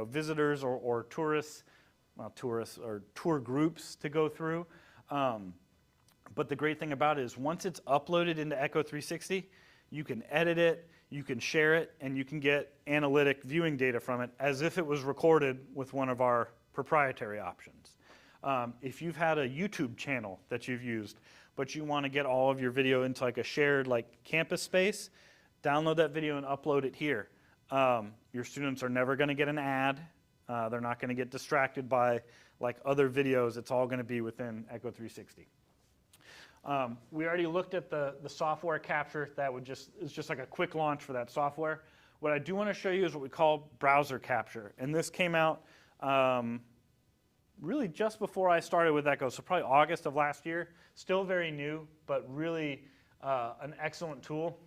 visitors or tourists tourists or tour groups to go through. But the great thing about it is once it's uploaded into Echo 360, you can edit it, you can share it, and you can get analytic viewing data from it as if it was recorded with one of our proprietary options. If you've had a YouTube channel that you've used, but you want to get all of your video into like a shared like campus space, download that video and upload it here. Your students are never going to get an ad. They're not going to get distracted by like other videos. It's all going to be within Echo 360. We already looked at the software capture. That is just like a quick launch for that software. What I do want to show you is what we call browser capture. And this came out really just before I started with Echo, so probably August of last year. Still very new, but really an excellent tool.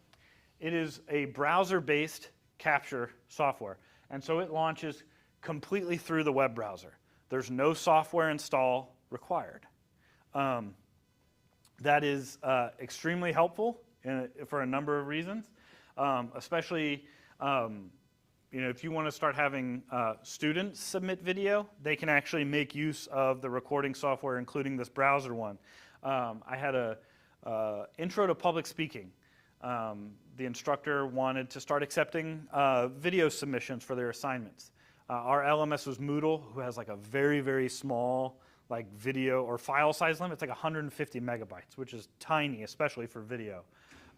It is a browser-based capture software. And so it launches completely through the web browser. There's no software install required. That is extremely helpful for a number of reasons, especially if you want to start having students submit video, they can actually make use of the recording software, including this browser one. I had a intro to public speaking. The instructor wanted to start accepting video submissions for their assignments. Our LMS was Moodle, who has like a very, very small like video or file size limit. It's like 150 megabytes, which is tiny, especially for video.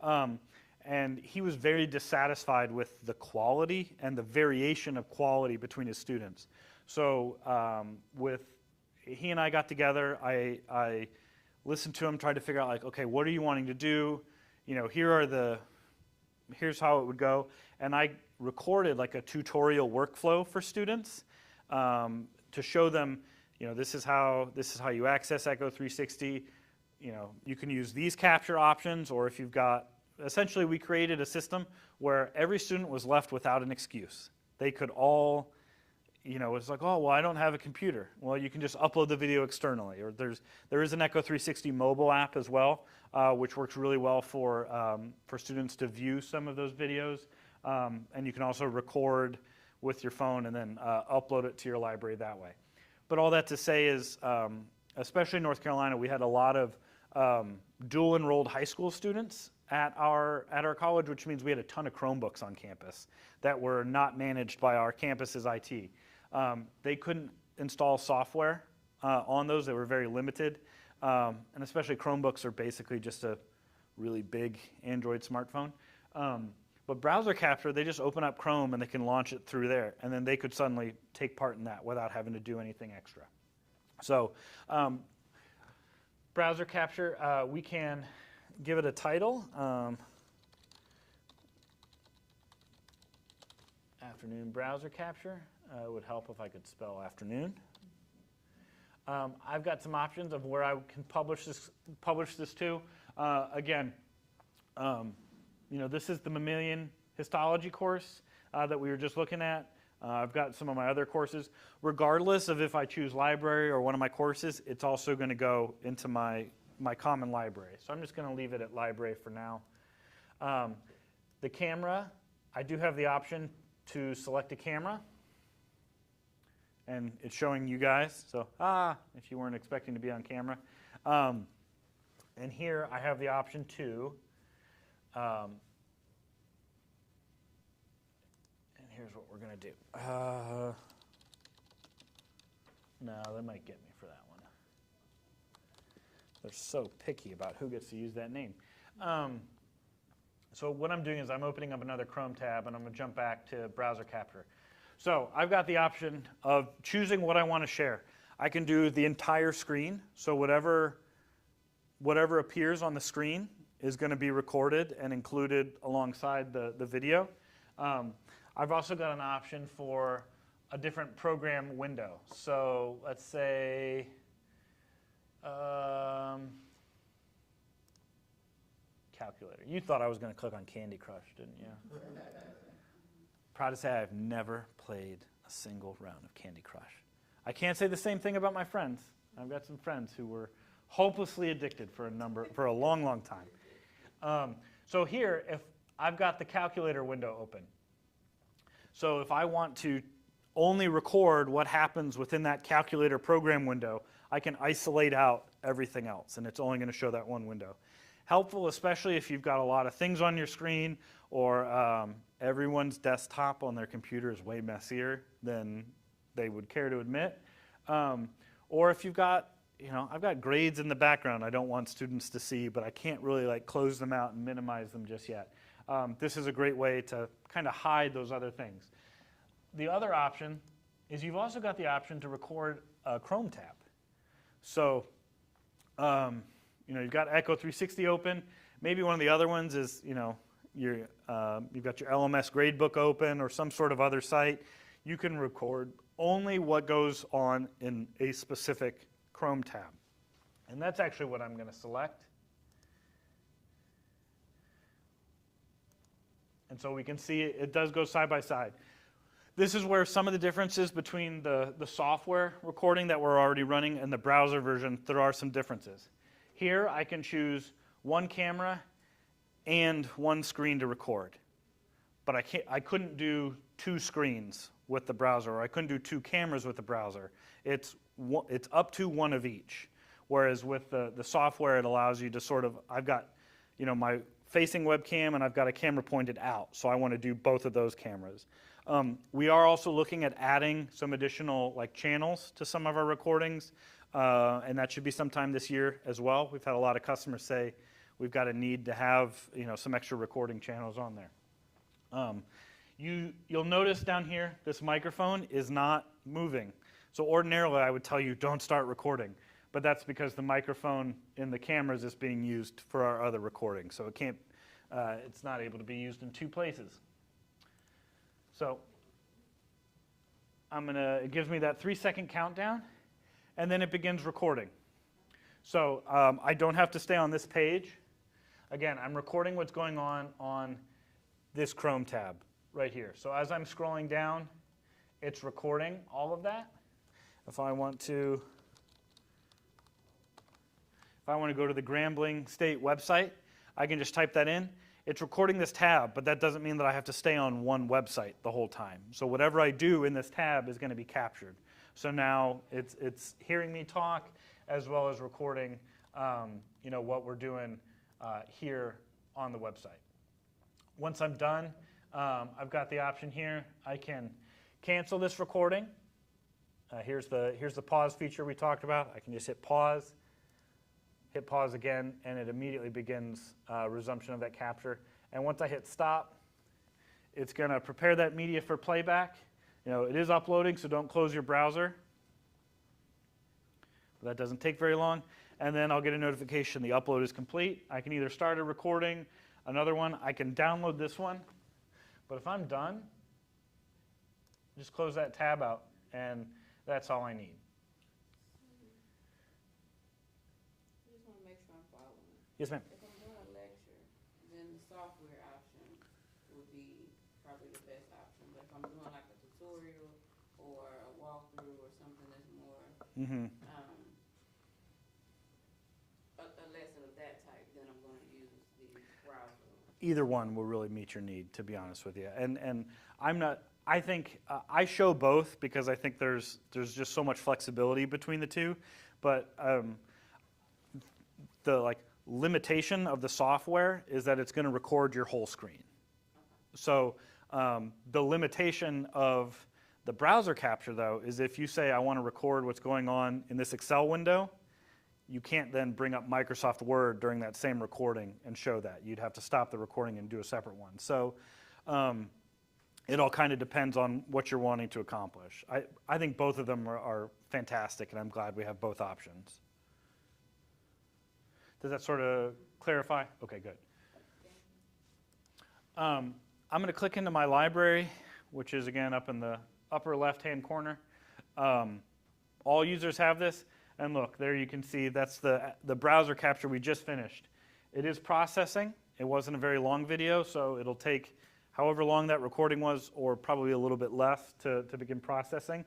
And he was very dissatisfied with the quality and the variation of quality between his students. So he and I got together. I listened to him, tried to figure out like, okay, what are you wanting to do? Here's how it would go. And I recorded like a tutorial workflow for students to show them, this is how you access Echo 360. You can use these capture options, or if you've got, essentially we created a system where every student was left without an excuse. They could all, it's like, oh, well, I don't have a computer. Well, you can just upload the video externally. Or there is an Echo 360 mobile app as well, which works really well for students to view some of those videos. And you can also record with your phone and then upload it to your library that way. But all that to say is, especially in North Carolina, we had a lot of dual enrolled high school students at our college, which means we had a ton of Chromebooks on campus that were not managed by our campus's IT. They couldn't install software on those. They were very limited. And especially Chromebooks are basically just a really big Android smartphone. But browser capture, they just open up Chrome and they can launch it through there. And then they could suddenly take part in that without having to do anything extra. So browser capture, we can give it a title. Afternoon browser capture. It would help if I could spell afternoon. I've got some options of where I can publish this to. Again, this is the mammalian histology course that we were just looking at. I've got some of my other courses. Regardless of if I choose library or one of my courses, it's also going to go into my common library. So I'm just going to leave it at library for now. The camera, I do have the option to select a camera. And it's showing you guys. So, if you weren't expecting to be on camera. And here I have the option to, and here's what we're going to do. No, they might get me for that one. They're so picky about who gets to use that name. So what I'm doing is I'm opening up another Chrome tab, and I'm going to jump back to browser capture. So I've got the option of choosing what I want to share. I can do the entire screen, so whatever appears on the screen is going to be recorded and included alongside the video. I've also got an option for a different program window. So let's say, calculator. You thought I was going to click on Candy Crush, didn't you? Proud to say I've never played a single round of Candy Crush. I can't say the same thing about my friends. I've got some friends who were hopelessly addicted for a long, long time. So here, if I've got the calculator window open, so if I want to only record what happens within that calculator program window, I can isolate out everything else, and it's only going to show that one window. Helpful, especially if you've got a lot of things on your screen, or everyone's desktop on their computer is way messier than they would care to admit. Or if you've got, I've got grades in the background I don't want students to see, but I can't really like close them out and minimize them just yet. This is a great way to kind of hide those other things. The other option is you've also got the option to record a Chrome tab. So, you've got Echo 360 open. Maybe one of the other ones is, you've got your LMS gradebook open or some sort of other site. You can record only what goes on in a specific Chrome tab. And that's actually what I'm going to select. And so we can see it does go side by side. This is where some of the differences between the software recording that we're already running and the browser version, there are some differences. Here I can choose one camera and one screen to record. But I couldn't do two screens with the browser, or I couldn't do two cameras with the browser. It's up to one of each. Whereas with the software, it allows you to sort of, I've got my facing webcam and I've got a camera pointed out. So I want to do both of those cameras. We are also looking at adding some additional channels to some of our recordings, and that should be sometime this year as well. We've had a lot of customers say we've got a need to have some extra recording channels on there. You'll notice down here this microphone is not moving. So ordinarily I would tell you don't start recording, but that's because the microphone in the cameras is being used for our other recording, so it's not able to be used in two places. So it gives me that 3-second countdown, and then it begins recording. So I don't have to stay on this page. Again, I'm recording what's going on this Chrome tab right here. So as I'm scrolling down, it's recording all of that. If I want to go to the Grambling State website, I can just type that in. It's recording this tab, but that doesn't mean that I have to stay on one website the whole time. So whatever I do in this tab is going to be captured. So now it's hearing me talk as well as recording what we're doing here on the website. Once I'm done, I've got the option here. I can cancel this recording. Here's the pause feature we talked about. I can just hit pause again, and it immediately begins resumption of that capture. And once I hit stop, it's going to prepare that media for playback. It is uploading, so don't close your browser. But that doesn't take very long. And then I'll get a notification the upload is complete. I can either start a recording, another one. I can download this one. But if I'm done, just close that tab out, and that's all I need. I just want to make sure I'm following. Yes, ma'am. If I'm doing a lecture, then the software option would be probably the best option. But if I'm doing like a tutorial or a walkthrough or something that's more Mm-hmm. a lesson of that type, then I'm going to use the browser. Either one will really meet your need, to be honest with you. And I'm not. I think I show both because I think there's just so much flexibility between the two, but the limitation of the software is that it's going to record your whole screen. So the limitation of the browser capture, though, is if you say I want to record what's going on in this Excel window, you can't then bring up Microsoft Word during that same recording and show that. You'd have to stop the recording and do a separate one. So it all kind of depends on what you're wanting to accomplish. I think both of them are fantastic, and I'm glad we have both options. Does that sort of clarify? Okay, good. I'm going to click into my library, which is, again, up in the upper left-hand corner. All users have this. And look, there you can see that's the browser capture we just finished. It is processing. It wasn't a very long video, so it'll take however long that recording was, or probably a little bit less to begin processing.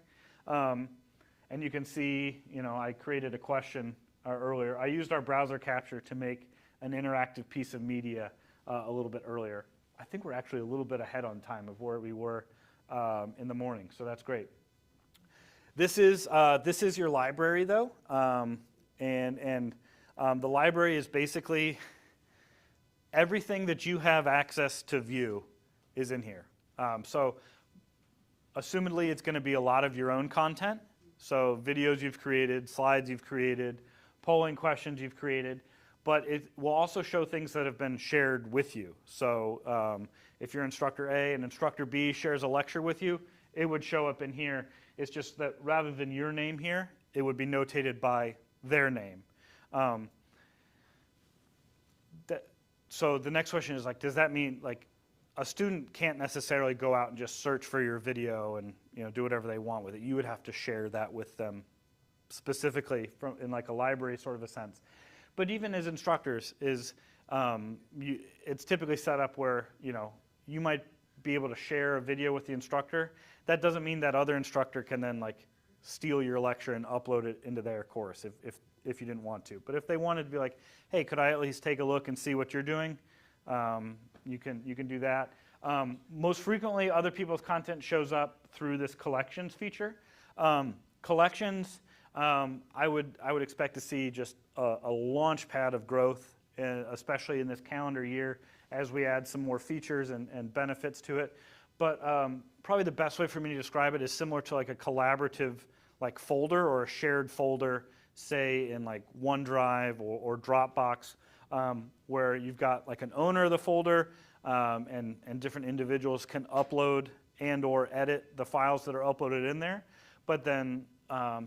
And you can see, I created a question earlier. I used our browser capture to make an interactive piece of media a little bit earlier. I think we're actually a little bit ahead on time of where we were in the morning, so that's great. This is your library, though, and the library is basically everything that you have access to view is in here. So, assumedly, it's going to be a lot of your own content. So, videos you've created, slides you've created, polling questions you've created, but it will also show things that have been shared with you. So, if you're instructor A and instructor B shares a lecture with you, it would show up in here. It's just that rather than your name here, it would be notated by their name. So the next question is, like, does that mean, like, a student can't necessarily go out and just search for your video and, you know, do whatever they want with it. You would have to share that with them specifically in like a library sort of a sense. But even as instructors, it's typically set up where, you know, you might be able to share a video with the instructor. That doesn't mean that other instructor can then like steal your lecture and upload it into their course if you didn't want to. But if they wanted to be like, hey, could I at least take a look and see what you're doing? You can do that. Most frequently, other people's content shows up through this collections feature. Collections, I would expect to see just a launch pad of growth, especially in this calendar year, as we add some more features and benefits to it. But probably the best way for me to describe it is similar to like a collaborative like folder or a shared folder, say in like OneDrive or Dropbox, where you've got like an owner of the folder and different individuals can upload and or edit the files that are uploaded in there. But then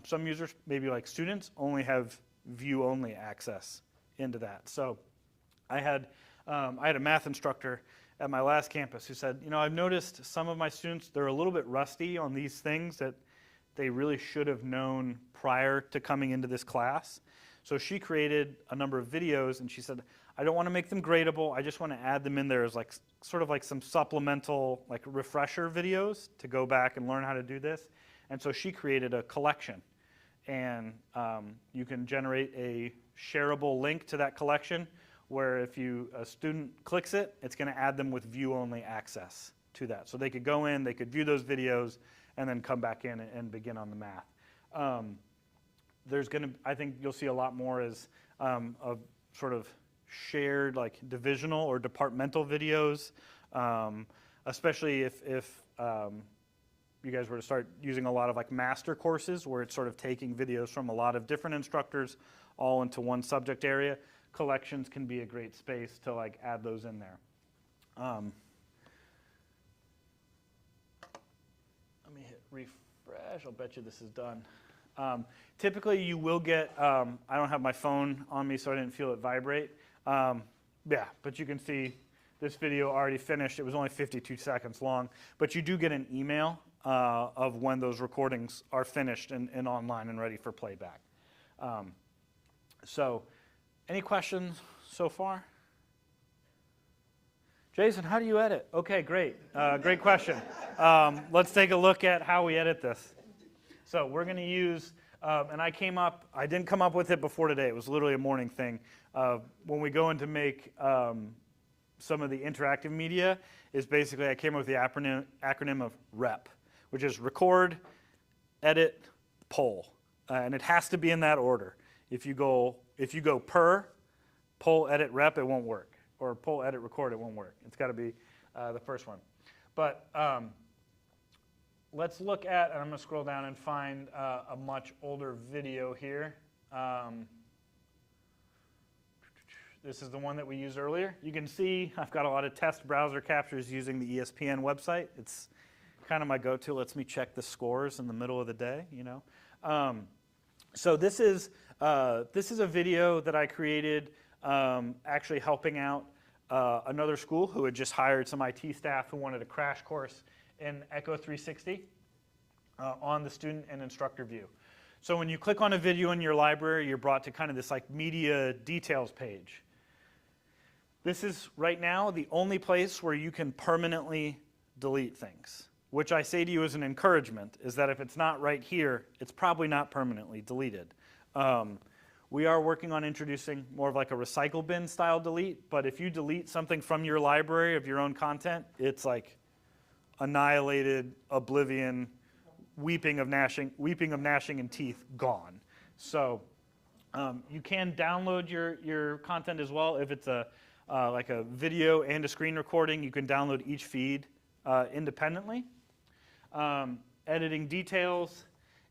some users, maybe like students, only have view-only access into that. So I had a math instructor at my last campus who said, you know, I've noticed some of my students, they're a little bit rusty on these things that they really should have known prior to coming into this class. So she created a number of videos, and she said, I don't want to make them gradable. I just want to add them in there as like sort of like some supplemental like refresher videos to go back and learn how to do this. And so she created a collection. And you can generate a shareable link to that collection where if a student clicks it, it's going to add them with view-only access to that. So they could go in, they could view those videos, and then come back in and begin on the math. There's going to, I think you'll see a lot more as of sort of shared like divisional or departmental videos, especially if you guys were to start using a lot of like master courses where it's sort of taking videos from a lot of different instructors all into one subject area. Collections can be a great space to like add those in there. Let me hit refresh. I'll bet you this is done. Typically, you will get, I don't have my phone on me, so I didn't feel it vibrate. Yeah, but you can see this video already finished. It was only 52 seconds long, but you do get an email of when those recordings are finished and online and ready for playback. So, any questions so far? Jason, how do you edit? Okay, great. Great question. Let's take a look at how we edit this. So we're going to use, and I didn't come up with it before today. It was literally a morning thing. When we go in to make some of the interactive media, is basically I came up with the acronym of REP, which is record, edit, poll. And it has to be in that order. If you go per, poll, edit, rep, it won't work. Or poll, edit, record, it won't work. It's got to be the first one. But let's look at, and I'm going to scroll down and find a much older video here. This is the one that we used earlier. You can see I've got a lot of test browser captures using the ESPN website. It's kind of my go-to. Lets me check the scores in the middle of the day, you know. So this is a video that I created actually helping out another school who had just hired some IT staff who wanted a crash course in Echo 360 on the student and instructor view. So when you click on a video in your library, you're brought to kind of this like media details page. This is right now the only place where you can permanently delete things, which I say to you as an encouragement, is that if it's not right here, it's probably not permanently deleted. We are working on introducing more of like a recycle bin style delete, but if you delete something from your library of your own content, it's like annihilated, oblivion, weeping of gnashing and teeth, gone. So you can download your content as well. If it's like a video and a screen recording, you can download each feed independently. Editing details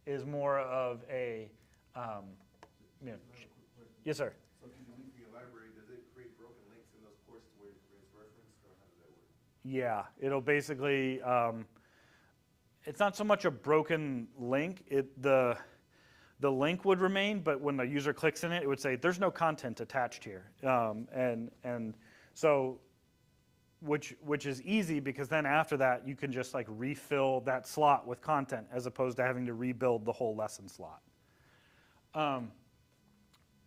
is more of a, you know, yes, sir. So if you delete from your library, does it create broken links in those courses where it's referenced, or how does that work? Yeah, it'll basically, it's not so much a broken link. The link would remain, but when the user clicks in it, it would say, there's no content attached here. And so, which is easy, because then after that, you can just like refill that slot with content as opposed to having to rebuild the whole lesson slot.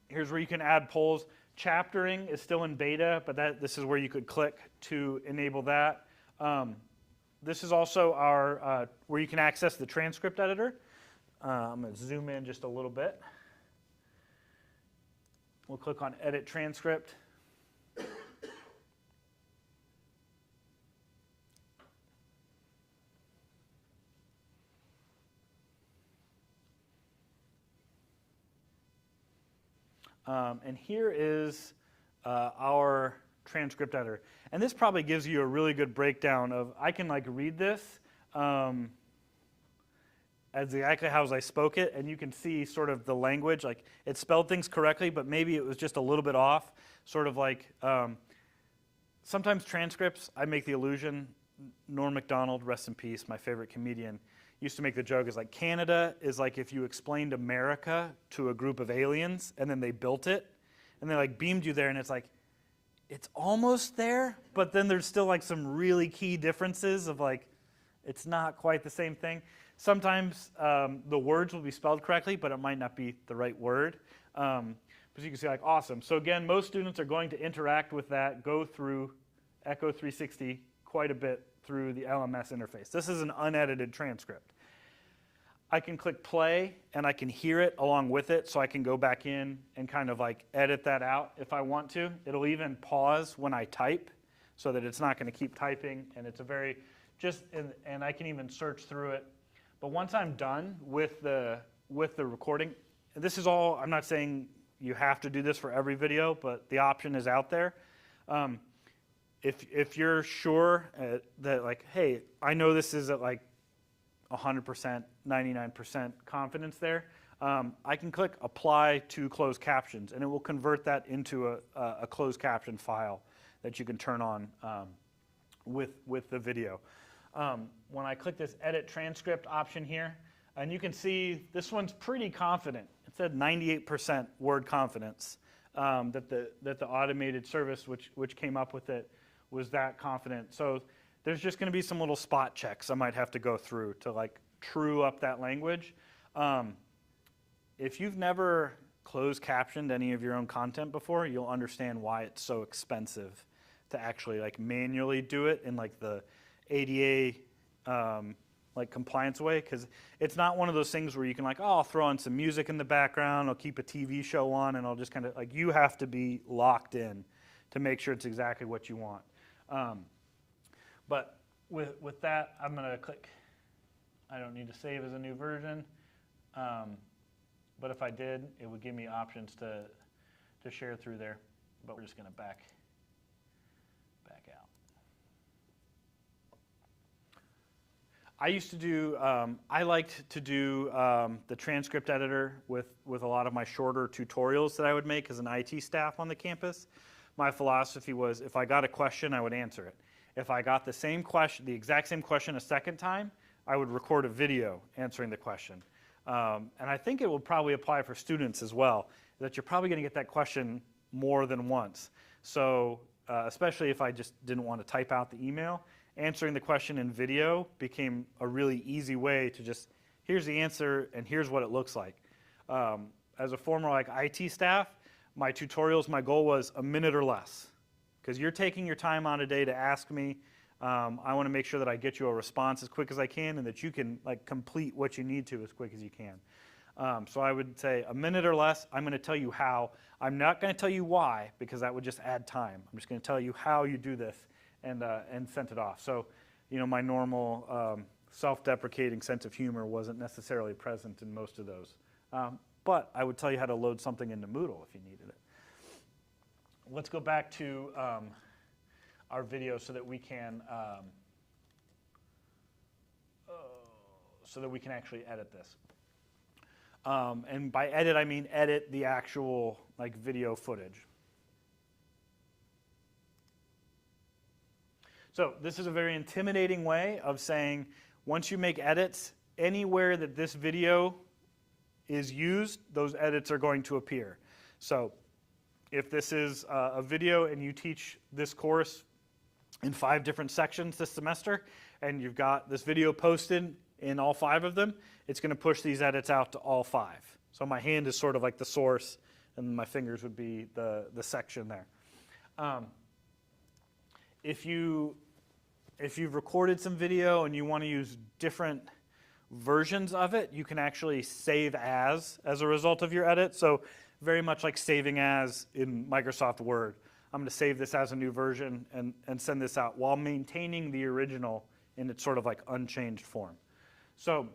Here's where you can add polls. Chaptering is still in beta, but this is where you could click to enable that. This is also our where you can access the transcript editor. I'm going to zoom in just a little bit. We'll click on Edit Transcript. And here is our transcript editor. And this probably gives you a really good breakdown of, I can like read this as exactly how I spoke it, and you can see sort of the language, like it spelled things correctly, but maybe it was just a little bit off. Sort of like, sometimes transcripts, I make the illusion, Norm Macdonald, rest in peace, my favorite comedian, used to make the joke is like, Canada is like if you explained America to a group of aliens and then they built it and they like beamed you there, and it's like, it's almost there, but then there's still like some really key differences of like, it's not quite the same thing. Sometimes the words will be spelled correctly, but it might not be the right word. But you can see like, awesome. So again, most students are going to interact with that, go through Echo 360 quite a bit through the LMS interface. This is an unedited transcript. I can click play and I can hear it along with it, so I can go back in and kind of like edit that out if I want to. It'll even pause when I type so that it's not going to keep typing, and it's a very and I can even search through it. But once I'm done with the recording, this is all, I'm not saying you have to do this for every video, but the option is out there. If you're sure that like, hey, I know this is at like 100%, 99% confidence there, I can click apply to closed captions, and it will convert that into a closed caption file that you can turn on with the video. When I click this edit transcript option here, and you can see this one's pretty confident. It said 98% word confidence, that the automated service which came up with it was that confident. So there's just going to be some little spot checks I might have to go through to like true up that language. If you've never closed captioned any of your own content before, you'll understand why it's so expensive to actually like manually do it in like the ADA like compliance way, because it's not one of those things where you can like, oh, I'll throw on some music in the background, I'll keep a TV show on, and I'll just kind of like, you have to be locked in to make sure it's exactly what you want. But with that, I'm going to click, I don't need to save as a new version, but if I did, it would give me options to share through there, but we're just going to back out. I used to do, I liked to do the transcript editor with a lot of my shorter tutorials that I would make as an IT staff on the campus. My philosophy was, if I got a question, I would answer it. If I got the same question, the exact same question a second time, I would record a video answering the question. And I think it will probably apply for students as well, that you're probably going to get that question more than once. So especially if I just didn't want to type out the email, answering the question in video became a really easy way to just, here's the answer and here's what it looks like. As a former like IT staff, my tutorials, my goal was a minute or less, because you're taking your time on a day to ask me. I want to make sure that I get you a response as quick as I can, and that you can like complete what you need to as quick as you can. So I would say a minute or less. I'm going to tell you how. I'm not going to tell you why, because that would just add time. I'm just going to tell you how you do this and send it off. So my normal self-deprecating sense of humor wasn't necessarily present in most of those. But I would tell you how to load something into Moodle if you needed it. Let's go back to our video so that we can actually edit this. And by edit, I mean edit the actual video footage. So this is a very intimidating way of saying, once you make edits, anywhere that this video is used, those edits are going to appear. So if this is a video and you teach this course in 5 different sections this semester, and you've got this video posted in all 5 of them, it's going to push these edits out to all 5. So my hand is sort of like the source, and my fingers would be the section there. If you've recorded some video and you want to use different versions of it, you can actually save as a result of your edit. So very much like saving as in Microsoft Word. I'm going to save this as a new version and send this out while maintaining the original in its sort of like unchanged form. So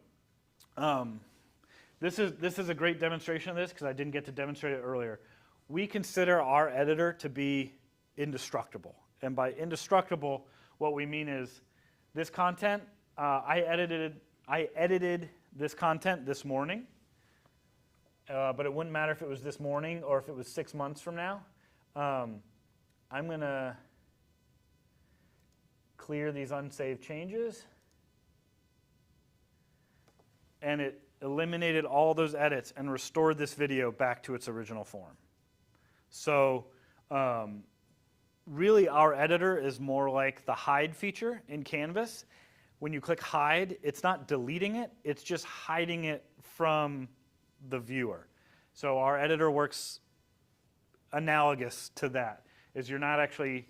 this is a great demonstration of this because I didn't get to demonstrate it earlier. We consider our editor to be indestructible. And by indestructible, what we mean is this content, I edited this content this morning, but it wouldn't matter if it was this morning or if it was 6 months from now. I'm going to clear these unsaved changes. And it eliminated all those edits and restored this video back to its original form. So really, our editor is more like the hide feature in Canvas. When you click hide, it's not deleting it, it's just hiding it from the viewer. So our editor works analogous to that, is you're not actually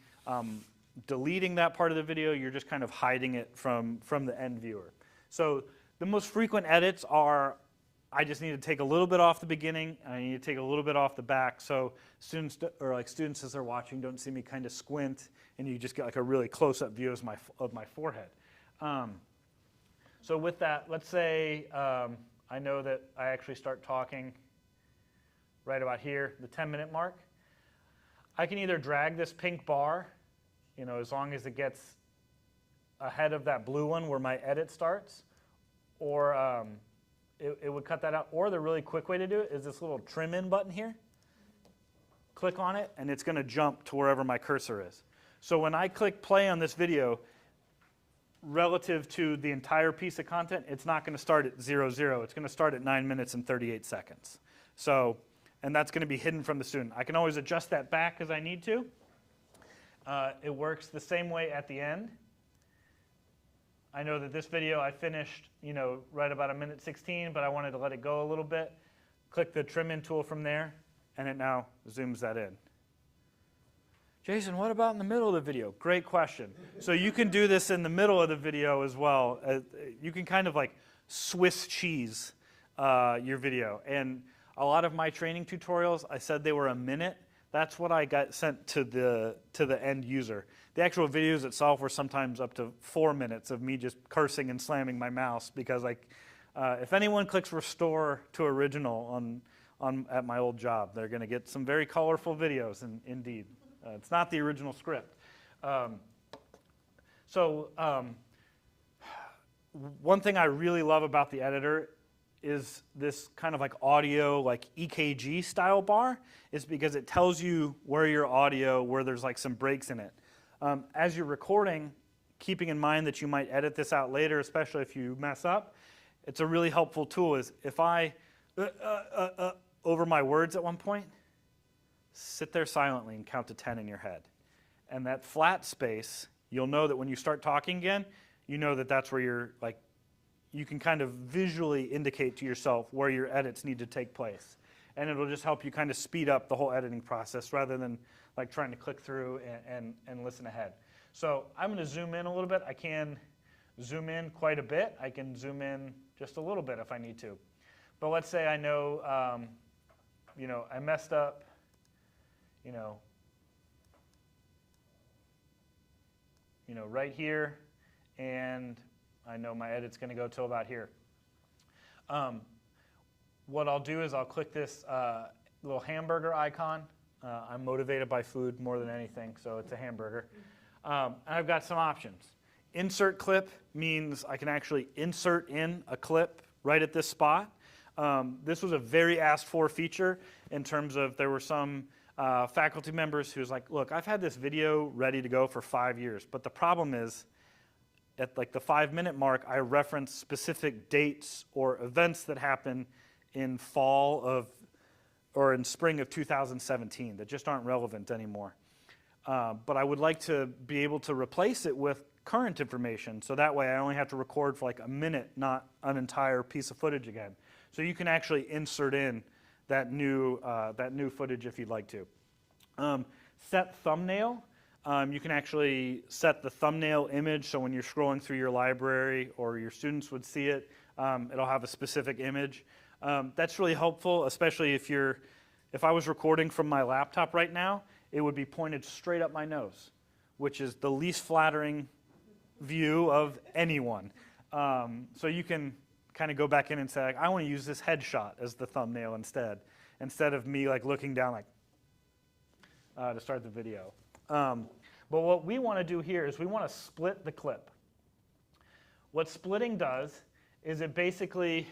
deleting that part of the video, you're just kind of hiding it from the end viewer. So the most frequent edits are, I just need to take a little bit off the beginning, and I need to take a little bit off the back, so students as they're watching don't see me kind of squint, and you just get like a really close-up view of my forehead. So with that, let's say I know that I actually start talking right about here, the 10-minute mark. I can either drag this pink bar, as long as it gets ahead of that blue one where my edit starts, or it would cut that out. Or the really quick way to do it is this little trim in button here. Click on it, and it's going to jump to wherever my cursor is. So when I click play on this video, relative to the entire piece of content, it's not going to start at 0, 0. It's going to start at 9 minutes and 38 seconds. So, and that's going to be hidden from the student. I can always adjust that back as I need to. It works the same way at the end. I know that this video I finished, right about 1:16, but I wanted to let it go a little bit. Click the trim in tool from there, and it now zooms that in. Jason, what about in the middle of the video? Great question. So you can do this in the middle of the video as well. You can kind of like Swiss cheese your video. And a lot of my training tutorials, I said they were a minute. That's what I got sent to the end user. The actual videos itself were sometimes up to 4 minutes of me just cursing and slamming my mouse because if anyone clicks restore to original at my old job, they're going to get some very colorful videos, indeed. It's not the original script. One thing I really love about the editor is this kind of like audio, like EKG style bar, is because it tells you where your audio, where there's like some breaks in it. As you're recording, keeping in mind that you might edit this out later, especially if you mess up, it's a really helpful tool is if I over my words at one point, sit there silently and count to 10 in your head. And that flat space, you'll know that when you start talking again, you know that that's where you're like, you can kind of visually indicate to yourself where your edits need to take place. And it'll just help you kind of speed up the whole editing process rather than like trying to click through and listen ahead. So I'm going to zoom in a little bit. I can zoom in quite a bit. I can zoom in just a little bit if I need to. But let's say I know, I messed up, right here and I know my edit's going to go till about here. What I'll do is I'll click this little hamburger icon. I'm motivated by food more than anything, so it's a hamburger. And I've got some options. Insert clip means I can actually insert in a clip right at this spot. This was a very asked for feature in terms of there were some faculty members who was like, look, I've had this video ready to go for 5 years, but the problem is at like the 5-minute mark, I reference specific dates or events that happen in fall of or in spring of 2017 that just aren't relevant anymore. But I would like to be able to replace it with current information, so that way I only have to record for like a minute, not an entire piece of footage again. So you can actually insert in that new footage if you'd like to. Set thumbnail. You can actually set the thumbnail image, so when you're scrolling through your library or your students would see it, it'll have a specific image. That's really helpful, especially if I was recording from my laptop right now, it would be pointed straight up my nose, which is the least flattering view of anyone. So you can kind of go back in and say, like, I want to use this headshot as the thumbnail instead of me like looking down like to start the video. But what we want to do here is we want to split the clip. What splitting does is it basically,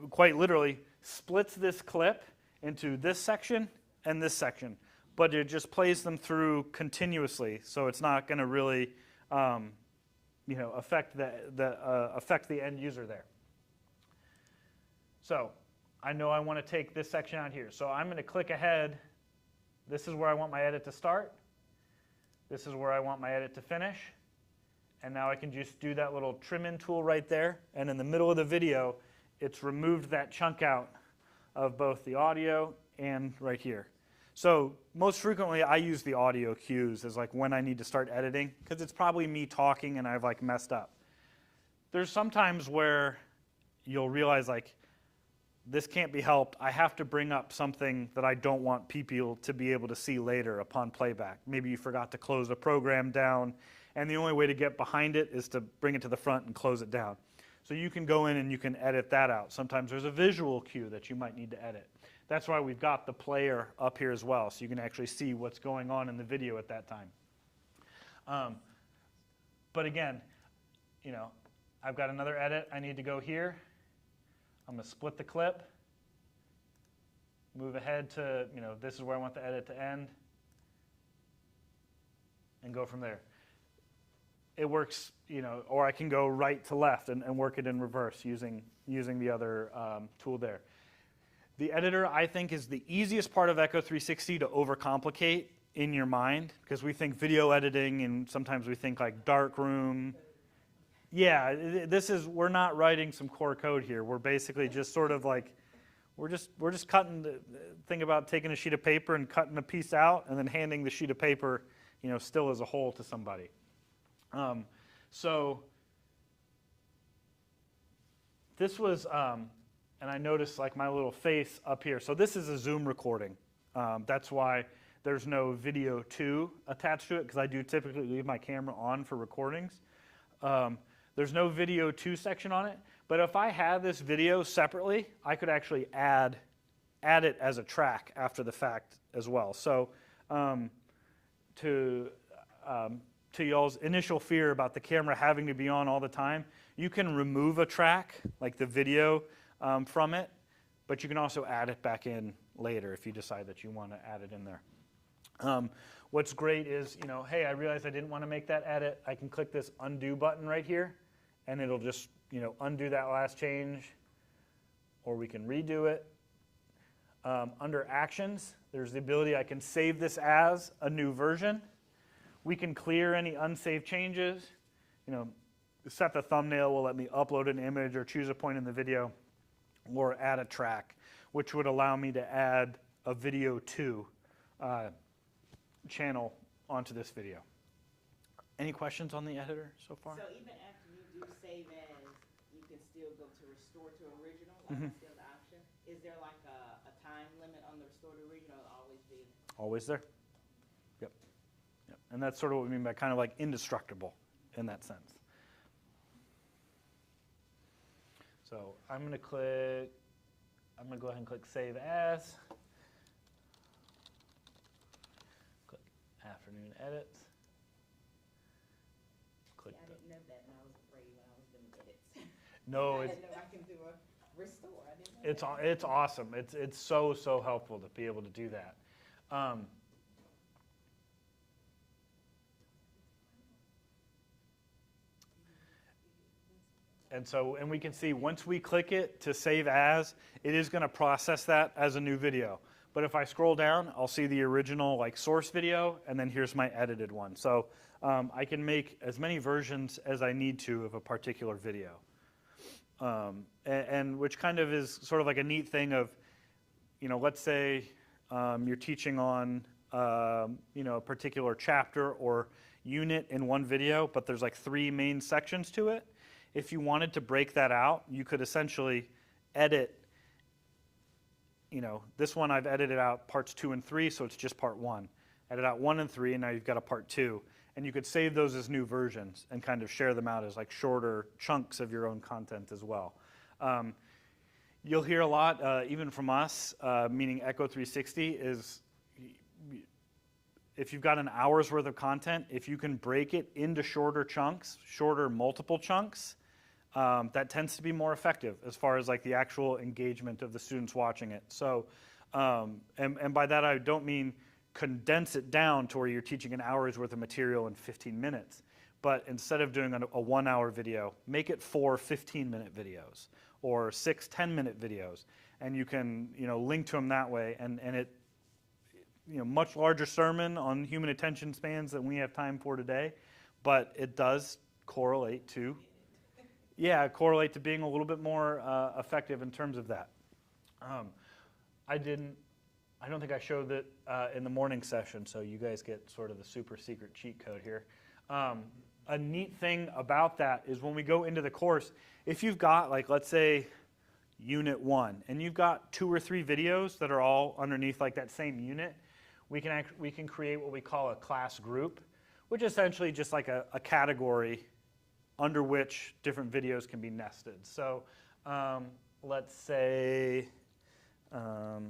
quite literally, splits this clip into this section and this section, but it just plays them through continuously, so it's not going to really affect the end user there. So I know I want to take this section out here, so I'm going to click ahead. This is where I want my edit to start. This is where I want my edit to finish. And now I can just do that little trim in tool right there, and in the middle of the video, it's removed that chunk out of both the audio and right here. So most frequently, I use the audio cues as like when I need to start editing, because it's probably me talking and I've like messed up. There's some times where you'll realize like, this can't be helped. I have to bring up something that I don't want people to be able to see later upon playback. Maybe you forgot to close a program down, and the only way to get behind it is to bring it to the front and close it down. So you can go in and you can edit that out. Sometimes there's a visual cue that you might need to edit. That's why we've got the player up here as well, so you can actually see what's going on in the video at that time. But again, I've got another edit. I need to go here. I'm going to split the clip, move ahead to, this is where I want the edit to end, and go from there. It works, or I can go right to left and work it in reverse using the other tool there. The editor, I think, is the easiest part of Echo 360 to overcomplicate in your mind, because we think video editing and sometimes we think like darkroom. Yeah, we're not writing some core code here. We're basically just sort of like, we're just cutting think about taking a sheet of paper and cutting a piece out and then handing the sheet of paper, still as a whole to somebody. So this was, and I noticed like my little face up here. So this is a Zoom recording. That's why there's no video 2 attached to it, because I do typically leave my camera on for recordings. There's no video 2 section on it, but if I had this video separately, I could actually add it as a track after the fact as well. So to y'all's initial fear about the camera having to be on all the time, you can remove a track, like the video, from it, but you can also add it back in later if you decide that you want to add it in there. What's great is, hey, I realized I didn't want to make that edit. I can click this undo button right here, and it'll just, undo that last change, or we can redo it. Under actions, there's the ability I can save this as a new version. We can clear any unsaved changes. Set the thumbnail will let me upload an image or choose a point in the video, or add a track, which would allow me to add a video 2 channel onto this video. Any questions on the editor so far? So even after you do save as, you can still go to restore to original, like that's still the option. Is there like a time limit on the restore to original, or always be? Always there. Yep. And that's sort of what we mean by kind of like indestructible. in that sense. So I'm going to go ahead and click Save As. Click Afternoon Edits. Click I didn't know that, and I was afraid when I was doing edits. No, I it's didn't know I can do a restore. I didn't know that. it's awesome. It's so helpful to be able to do that. And we can see once we click it to save as, it is going to process that as a new video. But if I scroll down, I'll see the original like source video, and then here's my edited one. So I can make as many versions as I need to of a particular video. And which kind of is sort of like a neat thing of, let's say you're teaching on, a particular chapter or unit in one video, but there's like 3 main sections to it. If you wanted to break that out, you could essentially edit, this one I've edited out parts 2 and 3, so it's just part 1. Edit out 1 and 3, and now you've got a part 2. And you could save those as new versions and kind of share them out as like shorter chunks of your own content as well. You'll hear a lot, even from us, meaning Echo 360, is if you've got an hour's worth of content, if you can break it into shorter chunks, shorter multiple chunks, that tends to be more effective as far as like the actual engagement of the students watching it. So, and by that I don't mean condense it down to where you're teaching an hour's worth of material in 15 minutes. But instead of doing a 1-hour video, make it 4 15-minute videos or 6 10-minute videos. And you can, link to them that way. And it, much larger sermon on human attention spans than we have time for today. But it does correlate to, correlate to being a little bit more effective in terms of that. I don't think I showed it in the morning session, so you guys get sort of the super secret cheat code here. A neat thing about that is when we go into the course, if you've got, like, let's say, Unit 1, and you've got 2 or 3 videos that are all underneath like that same unit, we can create what we call a class group, which is essentially just like a category under which different videos can be nested. So let's say, call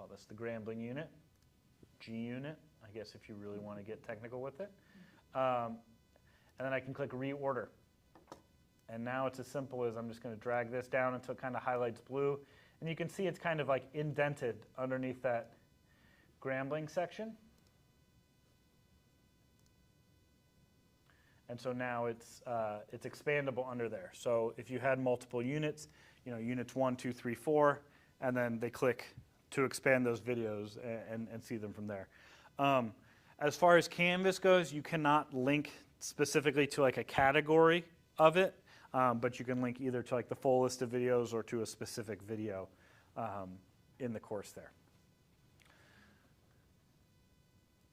this the Grambling unit, G unit, I guess if you really want to get technical with it. And then I can click reorder. And now it's as simple as I'm just going to drag this down until it kind of highlights blue. And you can see it's kind of like indented underneath that Grambling section. And so now it's expandable under there. So if you had multiple units, units 1, 2, 3, 4, and then they click to expand those videos and see them from there. As far as Canvas goes, you cannot link specifically to like a category of it, but you can link either to like the full list of videos or to a specific video in the course there.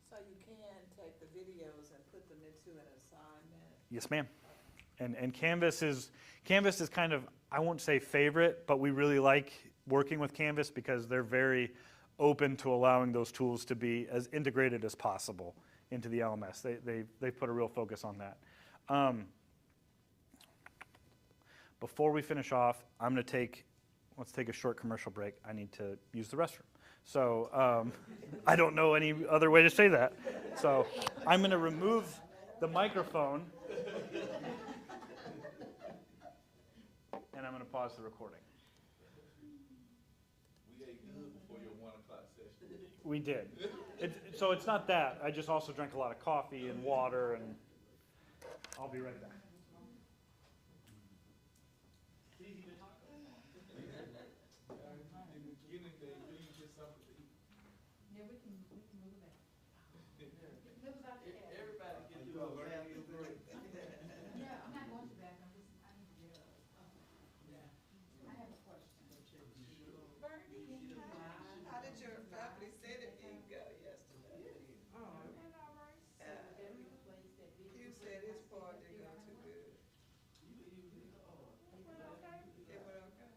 So you can take the videos and put them into an assignment? Yes, ma'am. And Canvas is kind of, I won't say favorite, but we really like working with Canvas because they're very open to allowing those tools to be as integrated as possible into the LMS. They put a real focus on that. Before we finish off, let's take a short commercial break. I need to use the restroom. So I don't know any other way to say that. So I'm going to remove the microphone and I'm going to pause the recording. We ate good before your 1 o'clock session. We did. So it's not that. I just also drank a lot of coffee and water, and I'll be right back. Everybody can do a bathroom break. Yeah, I'm not going to that, I need to get up. I have a question. How did your family centipede go yesterday? Oh, and all right. You said his part didn't go too good. It went okay. It went okay?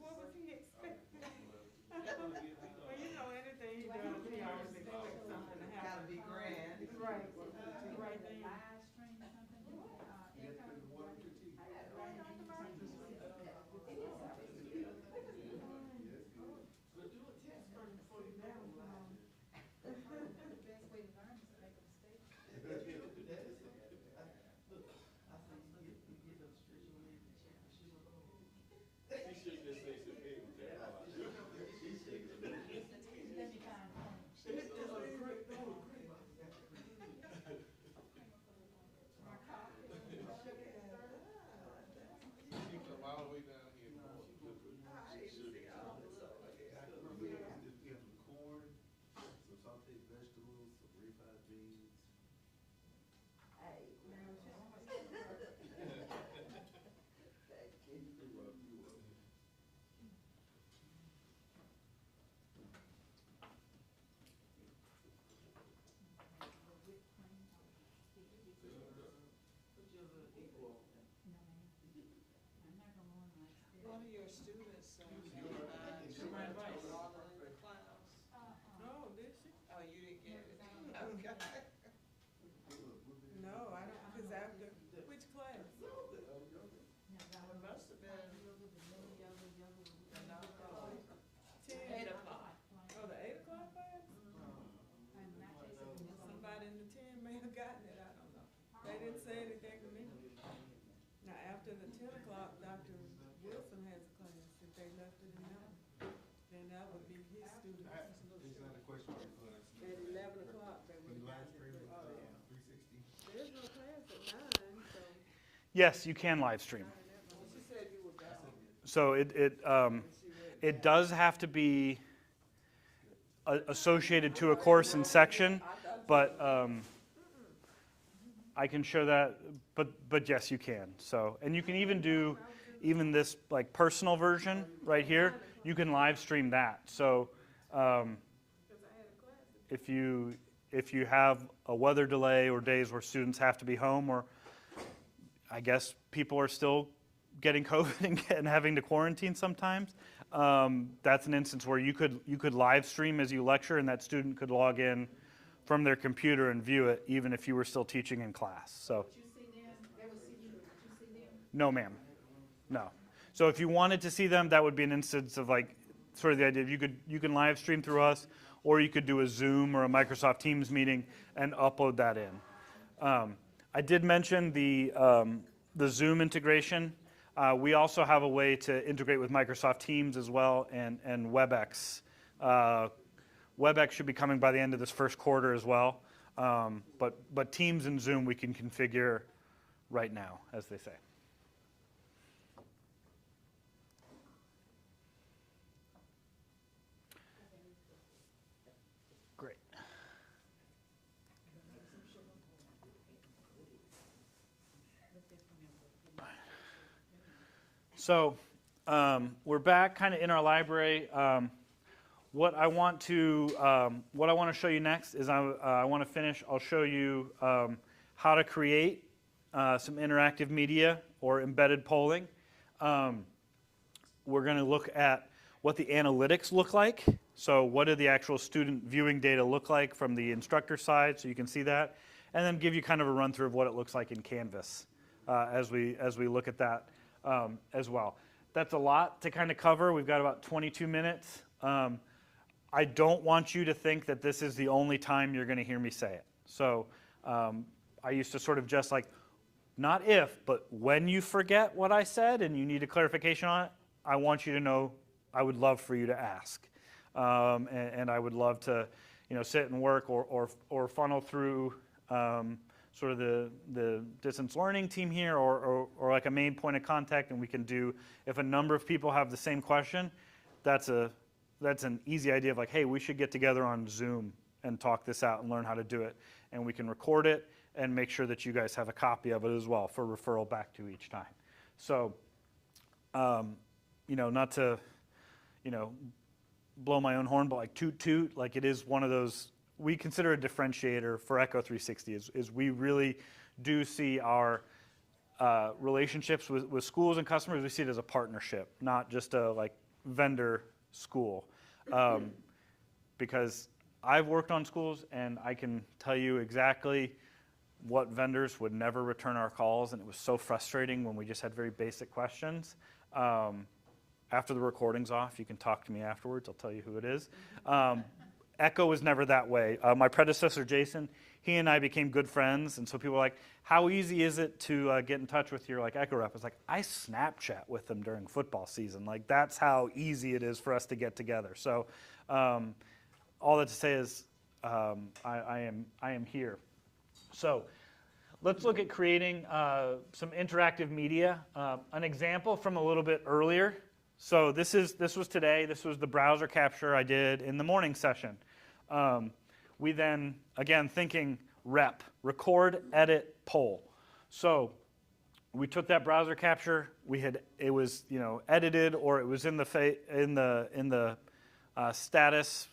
What was he expecting? Well, anything he does, he always expects something to happen one of your students, she ran water in the class? Oh, did she? Oh, you didn't get it? Okay. No, I don't, cause after, which class? It must have been, Ten. 8 o'clock. Oh, the 8 o'clock class? Somebody in the 10 may have gotten it, I don't know. They didn't say anything to me. Now, after the 10 o'clock, Dr. Wilson has a class. If they left it in there, then that would be his students. It's not a question mark, but At 11 o'clock, they would have live gotten stream it. Oh, yeah. 360. There's no class at 9, so. Yes, you can live stream. She said you were gone. So it does have to be associated to a course and section, but I can show that. But yes, you can. So, and you can even do even this like personal version right here. You can live stream that. So if you have a weather delay or days where students have to be home, or I guess people are still getting COVID and having to quarantine sometimes, that's an instance where you could live stream as you lecture, and that student could log in from their computer and view it, even if you were still teaching in class. So, Did you see them? They would see you, did you see them? no, ma'am, no. So if you wanted to see them, that would be an instance of like sort of the idea of you can live stream through us, or you could do a Zoom or a Microsoft Teams meeting and upload that in. I did mention the Zoom integration. We also have a way to integrate with Microsoft Teams as well, and WebEx. WebEx should be coming by the end of this first quarter as well. But Teams and Zoom we can configure right now, as they say. Great. So we're back kind of in our library. What I want to show you next is I want to finish. I'll show you how to create some interactive media or embedded polling. We're going to look at what the analytics look like. So what do the actual student viewing data look like from the instructor side, so you can see that, and then give you kind of a run through of what it looks like in Canvas as we look at that as well. That's a lot to kind of cover. We've got about 22 minutes. I don't want you to think that this is the only time you're going to hear me say it. So I used to sort of just like, not if, but when you forget what I said and you need a clarification on it, I want you to know I would love for you to ask. And I would love to, sit and work or funnel through sort of the distance learning team here or like a main point of contact, and we can do, if a number of people have the same question, that's an easy idea of like, hey, we should get together on Zoom and talk this out and learn how to do it. And we can record it and make sure that you guys have a copy of it as well for referral back to each time. So, not to, blow my own horn, but like toot, like it is one of those, we consider a differentiator for Echo 360 is we really do see our relationships with schools and customers, we see it as a partnership, not just a like vendor school. Because I've worked on schools and I can tell you exactly what vendors would never return our calls, and it was so frustrating when we just had very basic questions. After the recording's off, you can talk to me afterwards. I'll tell you who it is. Echo was never that way. My predecessor, Jason, he and I became good friends, and so people were like, how easy is it to get in touch with your like Echo rep? I was like, I Snapchat with them during football season. Like, that's how easy it is for us to get together. So all that to say is I am here. So let's look at creating some interactive media. An example from a little bit earlier. So this was today. This was the browser capture I did in the morning session. We then, again, thinking record, edit, poll. So we took that browser capture. It was edited, or it was in the status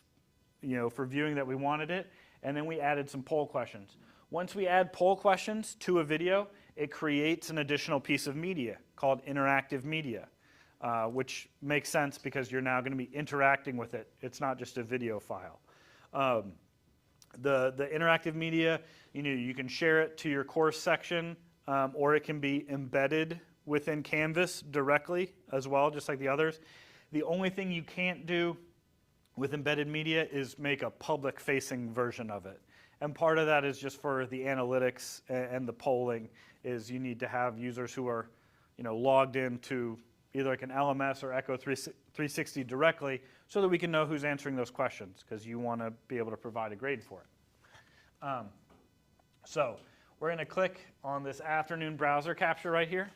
for viewing that we wanted it, and then we added some poll questions. Once we add poll questions to a video, it creates an additional piece of media called interactive media. which makes sense because you're now going to be interacting with it. It's not just a video file. The interactive media, you can share it to your course section, or it can be embedded within Canvas directly as well, just like the others. The only thing you can't do with embedded media is make a public-facing version of it. And part of that is just for the analytics and the polling is you need to have users who are logged into either like an LMS or Echo 360 directly so that we can know who's answering those questions because you want to be able to provide a grade for it. So we're going to click on this afternoon browser capture right here.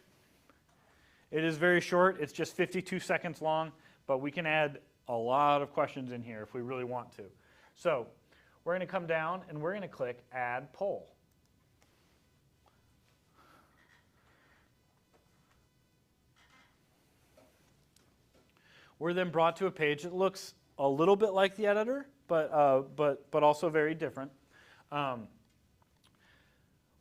It is very short. It's just 52 seconds long, but we can add a lot of questions in here if we really want to. So we're going to come down and we're going to click Add Poll. We're then brought to a page that looks a little bit like the editor, but also very different.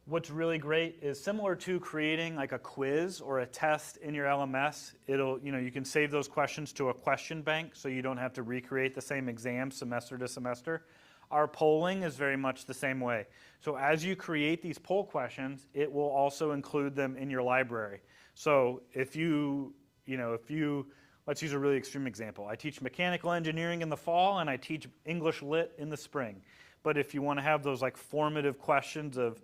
What's really great is similar to creating like a quiz or a test in your LMS. You can save those questions to a question bank so you don't have to recreate the same exam semester to semester. Our polling is very much the same way. So as you create these poll questions, it will also include them in your library. So if let's use a really extreme example. I teach mechanical engineering in the fall and I teach English Lit in the spring. But if you want to have those like formative questions of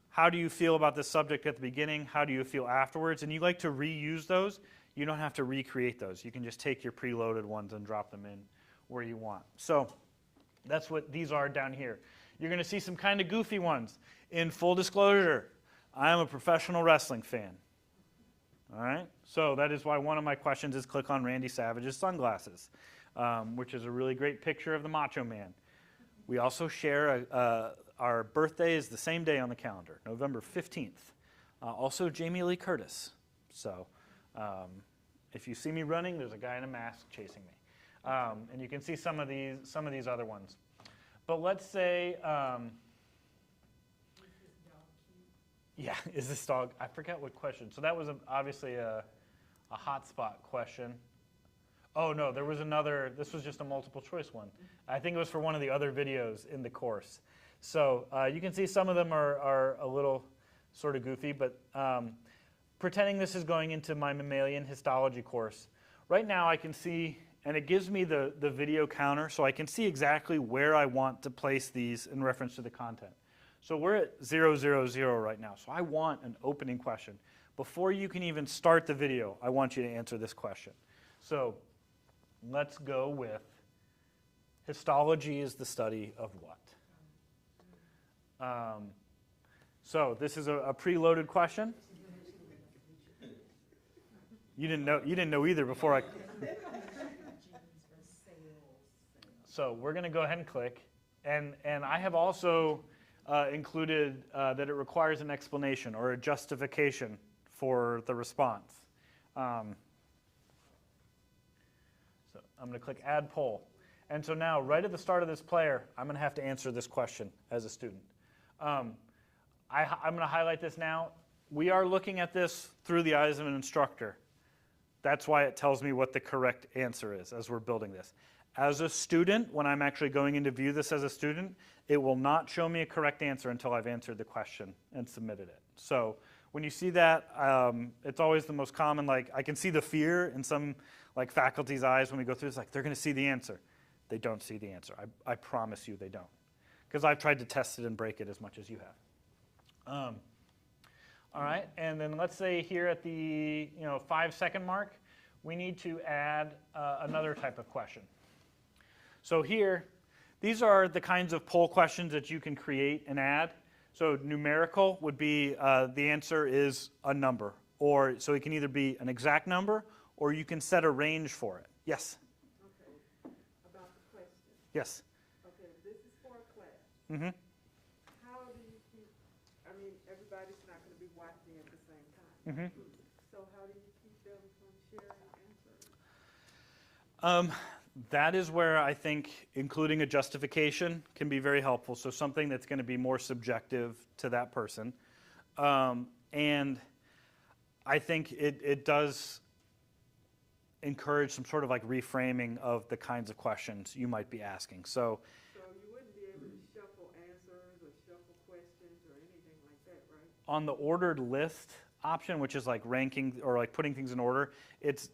how do you feel about this subject at the beginning, how do you feel afterwards, and you like to reuse those, you don't have to recreate those. You can just take your preloaded ones and drop them in where you want. So that's what these are down here. You're going to see some kind of goofy ones. In full disclosure, I am a professional wrestling fan. All right, so that is why one of my questions is click on Randy Savage's sunglasses, which is a really great picture of the Macho Man. We also share our birthday is the same day on the calendar, November 15th. Also Jamie Lee Curtis. So if you see me running, there's a guy in a mask chasing me. And you can see some of these other ones. But let's say, yeah, is this dog? I forget what question. So that was obviously a hotspot question. Oh no, there was another. This was just a multiple choice one. I think it was for one of the other videos in the course. So you can see some of them are a little sort of goofy, but pretending this is going into my mammalian histology course. Right now I can see, and it gives me the video counter, so I can see exactly where I want to place these in reference to the content. So we're at 000 right now, so I want an opening question. Before you can even start the video, I want you to answer this question. So let's go with histology is the study of what? So this is a preloaded question. You didn't know either before I. So we're going to go ahead and click, and I have also included that it requires an explanation or a justification for the response. So I'm going to click Add Poll. And so now, right at the start of this player, I'm going to have to answer this question as a student. I'm going to highlight this now. We are looking at this through the eyes of an instructor. That's why it tells me what the correct answer is as we're building this. As a student, when I'm actually going in to view this as a student, it will not show me a correct answer until I've answered the question and submitted it. So when you see that, it's always the most common, like I can see the fear in some like faculty's eyes when we go through this, like they're going to see the answer. They don't see the answer. I promise you they don't. Because I've tried to test it and break it as much as you have. All right, and then let's say here at the 5-second mark, we need to add another type of question. So here, these are the kinds of poll questions that you can create and add. So numerical would be the answer is a number. Or so it can either be an exact number or you can set a range for it. Yes? Okay, about the question. Yes. Okay, this is for a class. Mm-hmm. How do you keep, I mean, everybody's not going to be watching at the same time. Mm-hmm. So how do you keep them from sharing answers? That is where I think including a justification can be very helpful. So something that's going to be more subjective to that person. And I think it does encourage some sort of like reframing of the kinds of questions you might be asking. So So you wouldn't be able to shuffle answers or shuffle questions or anything like that, right? on the ordered list option, which is like ranking or like putting things in order, it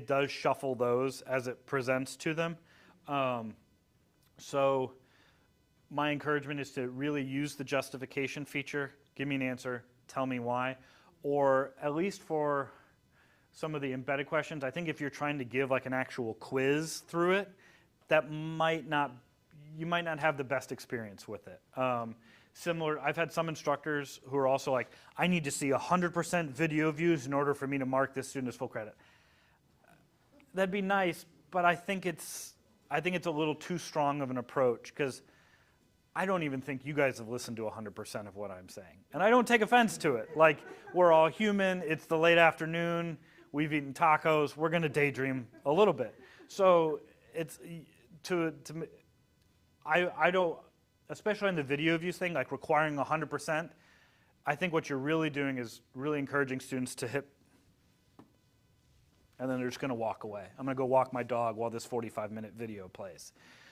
does shuffle those as it presents to them. So my encouragement is to really use the justification feature. Give me an answer, tell me why, or at least for some of the embedded questions, I think if you're trying to give like an actual quiz through it, you might not have the best experience with it. Similar, I've had some instructors who are also like, I need to see 100% video views in order for me to mark this student as full credit. That'd be nice, but I think it's a little too strong of an approach, because I don't even think you guys have listened to 100% of what I'm saying. And I don't take offense to it. Like, we're all human, it's the late afternoon, we've eaten tacos, we're gonna daydream a little bit. So it's, I don't, especially on the video views thing, like requiring 100%, I think what you're really doing is really encouraging students to hit, and then they're just going to walk away. I'm going to go walk my dog while this 45-minute video plays.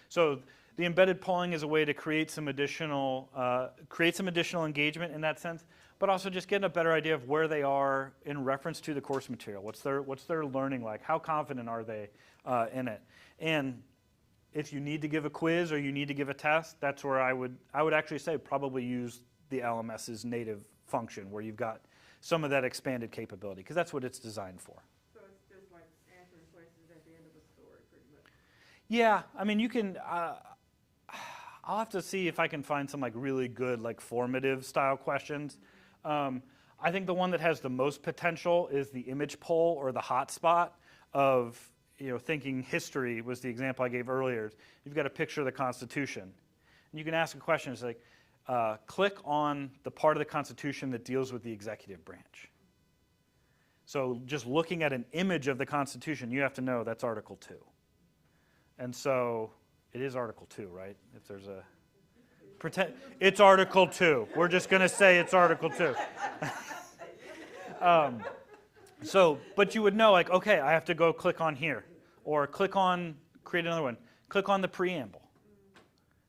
So the embedded polling is a way to create some additional engagement in that sense, but also just getting a better idea of where they are in reference to the course material. What's their learning like? How confident are they in it? And if you need to give a quiz or you need to give a test, that's where I would actually say probably use the LMS's native function, where you've got some of that expanded capability, because that's what it's designed for. So it's just like answering questions at the end of a story, pretty much. Yeah, I mean, you can. I'll have to see if I can find some like really good like formative style questions. I think the one that has the most potential is the image poll or the hotspot of, thinking history was the example I gave earlier. You've got a picture of the Constitution, and you can ask a question. It's like, click on the part of the Constitution that deals with the executive branch. So just looking at an image of the Constitution, you have to know that's Article 2. And so it is Article 2, right? If there's a pretend, it's Article 2. We're just going to say it's Article 2. But you would know, like, okay, I have to go click on here, or create another one. Click on the preamble.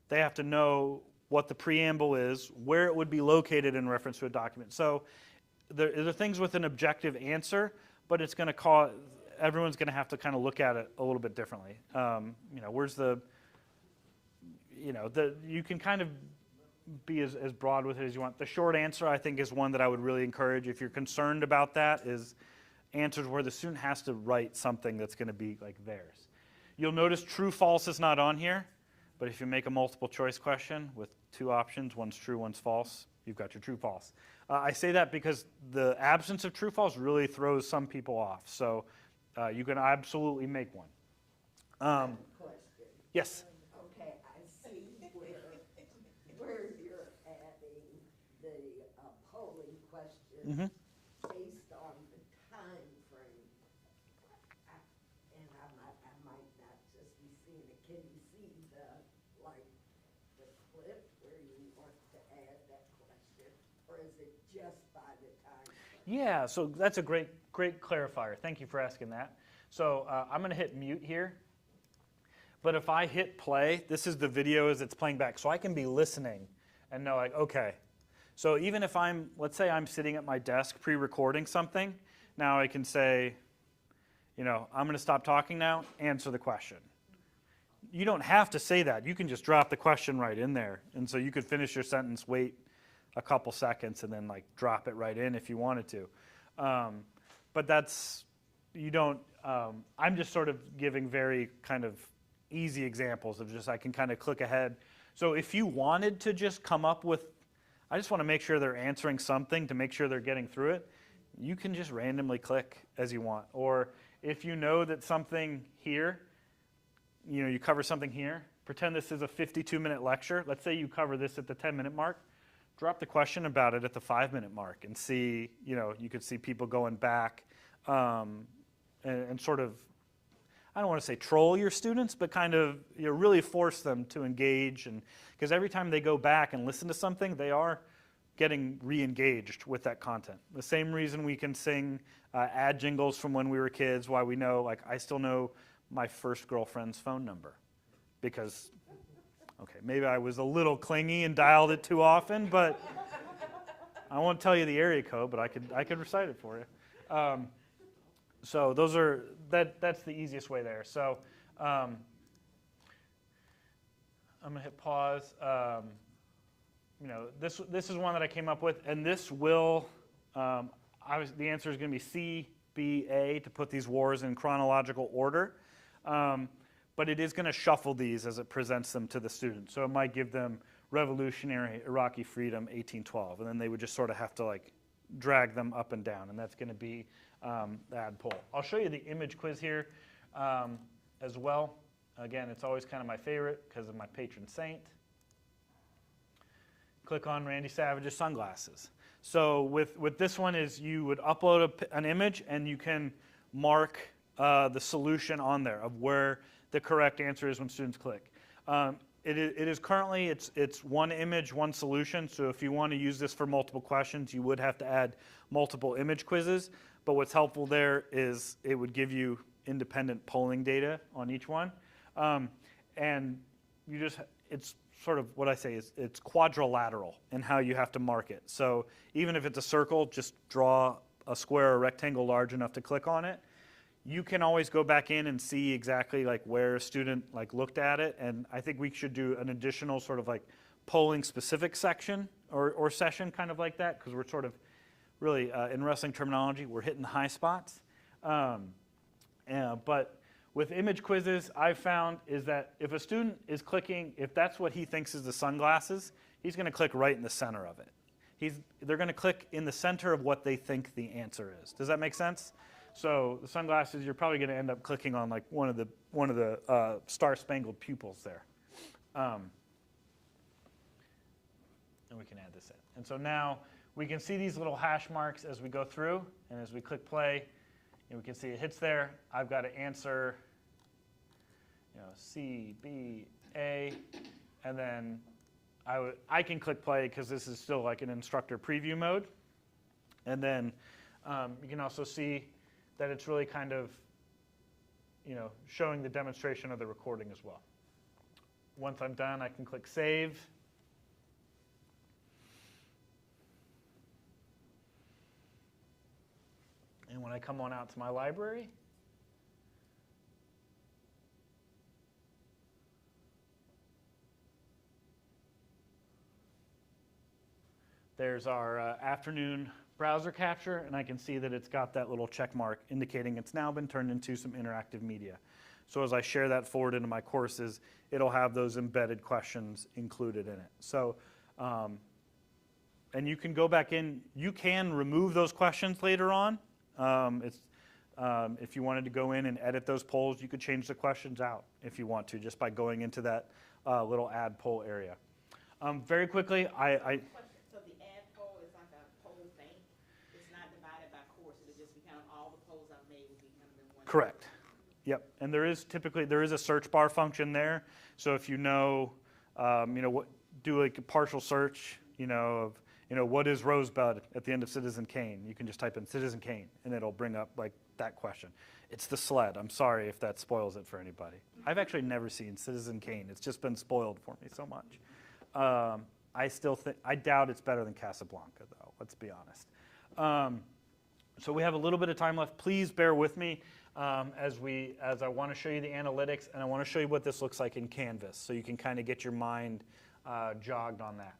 They have to know what the preamble is, where it would be located in reference to a document. So there are things with an objective answer, but it's going to cause, everyone's going to have to kind of look at it a little bit differently. Where's you can kind of be as broad with it as you want. The short answer, I think, is one that I would really encourage. If you're concerned about that, is answers where the student has to write something that's going to be like theirs. You'll notice true, false is not on here, but if you make a multiple choice question with two options, one's true, one's false, you've got your true, false. I say that because the absence of true, false really throws some people off. So you can absolutely make one. Question. Yes? Okay, I see where you're adding the polling questions based on the time frame. And I might not just be seeing it. Can you see the clip where you want to add that question? Or is it just by the time? Yeah, so that's a great clarifier. Thank you for asking that. So I'm going to hit mute here. But if I hit play, this is the video as it's playing back. So I can be listening and know, like, okay. So even if let's say I'm sitting at my desk pre-recording something, now I can say, I'm going to stop talking now, answer the question. You don't have to say that. You can just drop the question right in there. And so you could finish your sentence, wait a couple seconds, and then like drop it right in if you wanted to. But that's, I'm just sort of giving very kind of easy examples of just I can kind of click ahead. So if you wanted to just come up with, I just want to make sure they're answering something to make sure they're getting through it, you can just randomly click as you want. Or if you know that something here, you cover something here, pretend this is a 52-minute lecture. Let's say you cover this at the 10-minute mark. Drop the question about it at the 5-minute mark and see, you could see people going back and sort of, I don't want to say troll your students, but kind of really force them to engage. And because every time they go back and listen to something, they are getting re-engaged with that content. The same reason we can sing ad jingles from when we were kids, why we know, like I still know my first girlfriend's phone number because, okay, maybe I was a little clingy and dialed it too often, but I won't tell you the area code, but I could recite it for you. So those are, that's the easiest way there. So I'm gonna hit pause. This is one that I came up with, and this will, the answer is going to be C, B, A to put these wars in chronological order. But it is going to shuffle these as it presents them to the student. So it might give them Revolutionary Iraqi Freedom 1812, and then they would just sort of have to like drag them up and down, and that's going to be the ad poll. I'll show you the image quiz here as well. Again, it's always kind of my favorite because of my patron saint. Click on Randy Savage's sunglasses. So with this one is you would upload an image and you can mark the solution on there of where the correct answer is when students click. It is currently, it's one image, one solution. So if you want to use this for multiple questions, you would have to add multiple image quizzes. But what's helpful there is it would give you independent polling data on each one. And you just, it's sort of what I say is it's quadrilateral in how you have to mark it. So even if it's a circle, just draw a square or rectangle large enough to click on it. You can always go back in and see exactly like where a student like looked at it. And I think we should do an additional sort of like polling specific section or session kind of like that, because we're sort of really, in wrestling terminology, we're hitting the high spots. But with image quizzes, I've found is that if a student is clicking, if that's what he thinks is the sunglasses, he's going to click right in the center of it. They're going to click in the center of what they think the answer is. Does that make sense? So the sunglasses, you're probably going to end up clicking on like one of the star-spangled pupils there. And we can add this in. And so now we can see these little hash marks as we go through, and as we click play, and we can see it hits there. I've got to answer, C, B, A, and then I can click play because this is still like an instructor preview mode. And then you can also see that it's really kind of, showing the demonstration of the recording as well. Once I'm done, I can click save. And when I come on out to my library, there's our afternoon browser capture, and I can see that it's got that little check mark indicating it's now been turned into some interactive media. So as I share that forward into my courses, it'll have those embedded questions included in it. So, and you can go back in, you can remove those questions later on. If you wanted to go in and edit those polls, you could change the questions out if you want to, just by going into that little add poll area. Very quickly, So the ad poll is like a poll bank? It's not divided by course, it'll just be kind of all the polls I've made will be kind of in one. Correct. Yep. And there is a search bar function there. So if do like a partial search, of what is Rosebud at the end of Citizen Kane? You can just type in Citizen Kane, and it'll bring up like that question. It's the sled. I'm sorry if that spoils it for anybody. I've actually never seen Citizen Kane. It's just been spoiled for me so much. I doubt it's better than Casablanca, though. Let's be honest. So we have a little bit of time left. Please bear with me as I want to show you the analytics, and I want to show you what this looks like in Canvas, so you can kind of get your mind jogged on that.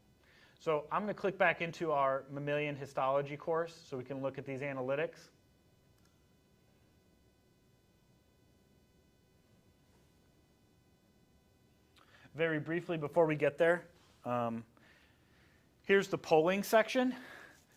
So I'm going to click back into our mammalian histology course so we can look at these analytics. Very briefly before we get there, here's the polling section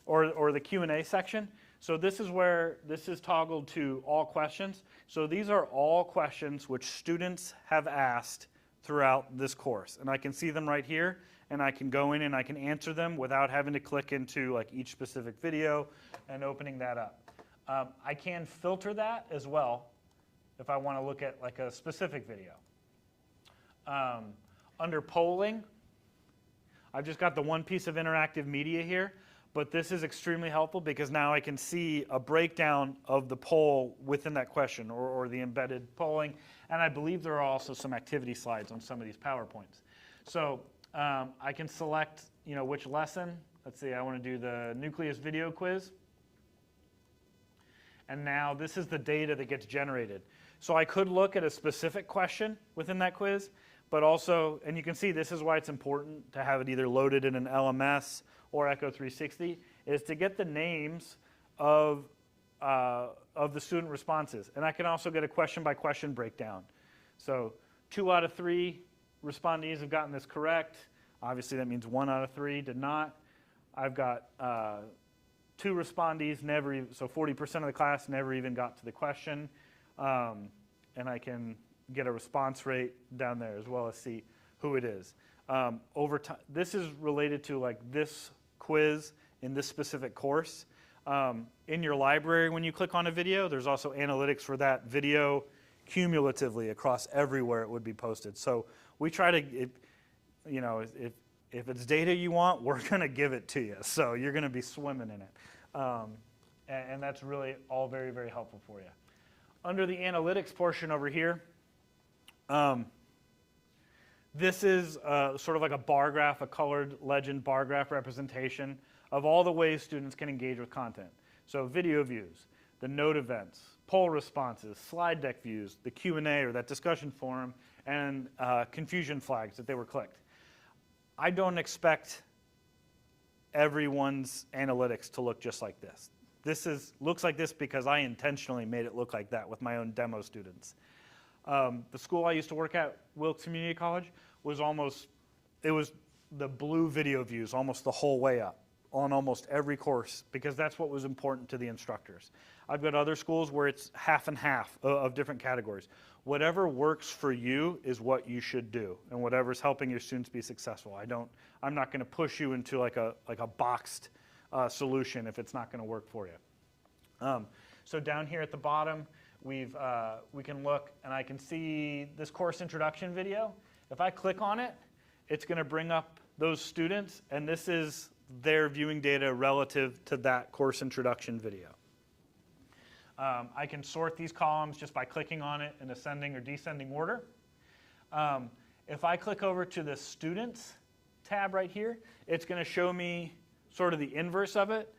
or the Q&A section. So this is where this is toggled to all questions. So these are all questions which students have asked throughout this course. And I can see them right here. And I can go in and I can answer them without having to click into like each specific video and opening that up. I can filter that as well if I want to look at like a specific video. Under polling, I've just got the one piece of interactive media here, but this is extremely helpful because now I can see a breakdown of the poll within that question or the embedded polling. And I believe there are also some activity slides on some of these PowerPoints. So I can select, which lesson. Let's see, I want to do the nucleus video quiz. And now this is the data that gets generated. So I could look at a specific question within that quiz, but also, and you can see this is why it's important to have it either loaded in an LMS or Echo 360, is to get the names of the student responses. And I can also get a question-by-question breakdown. So 2 out of 3 respondees have gotten this correct. Obviously, that means 1 out of 3 did not. I've got 2 respondees, so 40% of the class never even got to the question. And I can get a response rate down there as well as see who it is. Over time, this is related to like this quiz in this specific course. In your library, when you click on a video, there's also analytics for that video cumulatively across everywhere it would be posted. So we try to, if it's data you want, we're going to give it to you. So you're going to be swimming in it. And that's really all very, very helpful for you. Under the analytics portion over here, this is sort of like a bar graph, a colored legend bar graph representation of all the ways students can engage with content. So video views, the note events, poll responses, slide deck views, the Q&A or that discussion forum, and confusion flags that they were clicked. I don't expect everyone's analytics to look just like this. Looks like this because I intentionally made it look like that with my own demo students. The school I used to work at, Wilkes Community College, was the blue video views almost the whole way up on almost every course because that's what was important to the instructors. I've got other schools where it's half and half of different categories. Whatever works for you is what you should do, and whatever's helping your students be successful. I'm not going to push you into like a boxed solution if it's not going to work for you. So down here at the bottom, we can look, and I can see this course introduction video. If I click on it, it's going to bring up those students, and this is their viewing data relative to that course introduction video. I can sort these columns just by clicking on it in ascending or descending order. If I click over to the Students tab right here, it's going to show me sort of the inverse of it.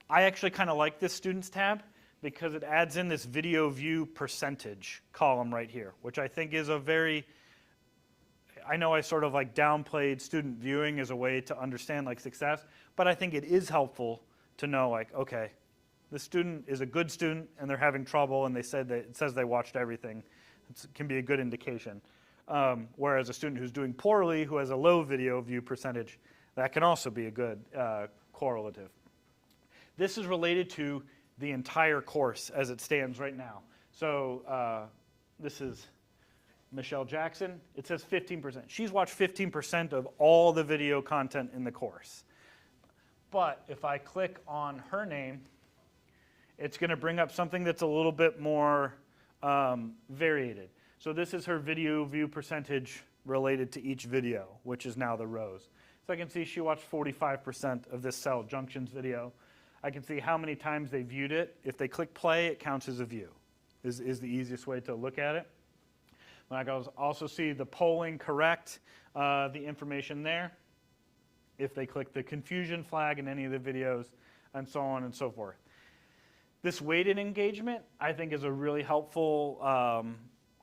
I actually kind of like this Students tab because it adds in this video view percentage column right here, which I think is I know I sort of like downplayed student viewing as a way to understand like success, but I think it is helpful to know like, okay, the student is a good student and they're having trouble and it says they watched everything. It can be a good indication. Whereas a student who's doing poorly, who has a low video view percentage, that can also be a good correlative. This is related to the entire course as it stands right now. So this is Michelle Jackson. It says 15%. She's watched 15% of all the video content in the course. But if I click on her name, it's going to bring up something that's a little bit more variated. So this is her video view percentage related to each video, which is now the rows. So I can see she watched 45% of this Cell Junctions video. I can see how many times they viewed it. If they click play, it counts as a view, is the easiest way to look at it. I can also see the polling correct, the information there, if they click the confusion flag in any of the videos, and so on and so forth. This weighted engagement, I think, is a really helpful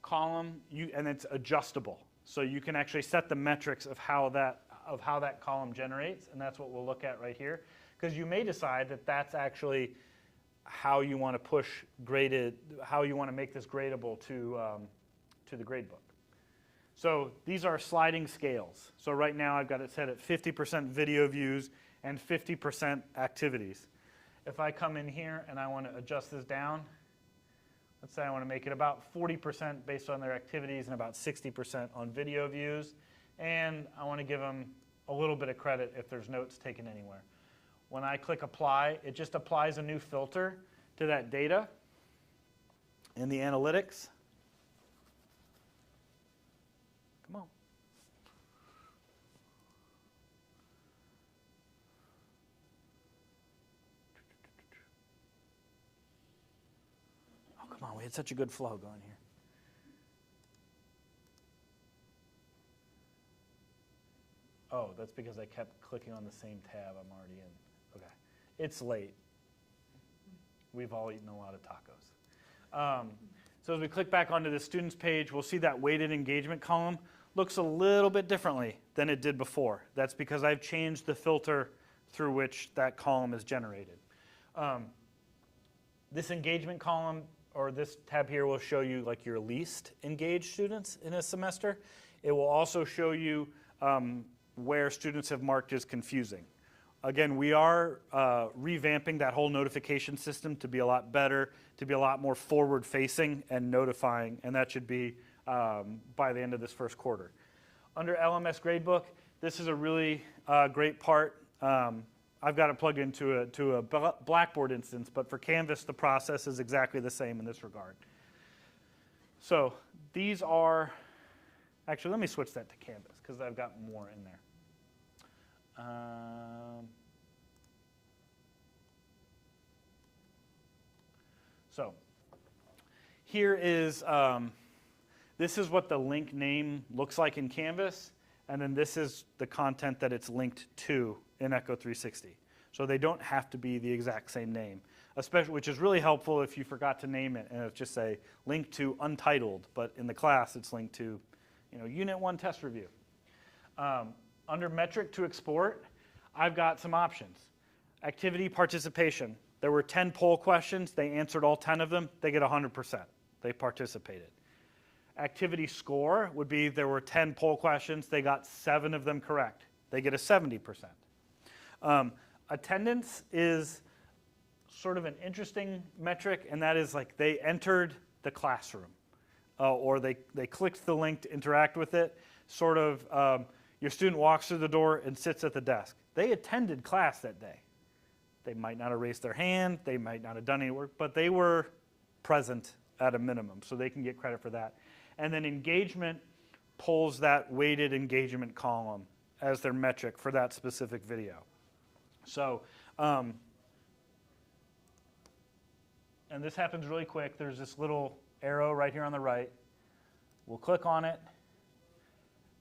column, and it's adjustable. So you can actually set the metrics of how that column generates, and that's what we'll look at right here. Because you may decide that that's actually how you want to push graded, how you want to make this gradable to the gradebook. So these are sliding scales. So right now I've got it set at 50% video views and 50% activities. If I come in here and I want to adjust this down, let's say I want to make it about 40% based on their activities and about 60% on video views, and I want to give them a little bit of credit if there's notes taken anywhere. When I click apply, it just applies a new filter to that data in the analytics. Come on. had such a good flow going here. Oh, that's because I kept clicking on the same tab I'm already in. Okay. It's late. We've all eaten a lot of tacos. So as we click back onto the students page, we'll see that weighted engagement column looks a little bit differently than it did before. That's because I've changed the filter through which that column is generated. This engagement column, or this tab here, will show you like your least engaged students in a semester. It will also show you where students have marked as confusing. Again, we are revamping that whole notification system to be a lot better, to be a lot more forward-facing and notifying, and that should be by the end of this first quarter. Under LMS Gradebook, this is a really great part. I've got it plugged into a Blackboard instance, but for Canvas, the process is exactly the same in this regard. So these are, actually, let me switch that to Canvas because I've got more in there. So here is, this is what the link name looks like in Canvas, and then this is the content that it's linked to in Echo 360. So they don't have to be the exact same name, especially, which is really helpful if you forgot to name it and it's just say link to untitled, but in the class it's linked to, Unit 1 test review. Under metric to export, I've got some options. Activity participation. There were 10 poll questions. They answered all 10 of them. They get 100%. They participated. Activity score would be there were 10 poll questions. They got 7 of them correct. They get a 70%. Attendance is sort of an interesting metric, and that is like they entered the classroom or they clicked the link to interact with it. Sort of your student walks through the door and sits at the desk. They attended class that day. They might not have raised their hand. They might not have done any work, but they were present at a minimum, so they can get credit for that. And then engagement pulls that weighted engagement column as their metric for that specific video. So, and this happens really quick. There's this little arrow right here on the right. We'll click on it.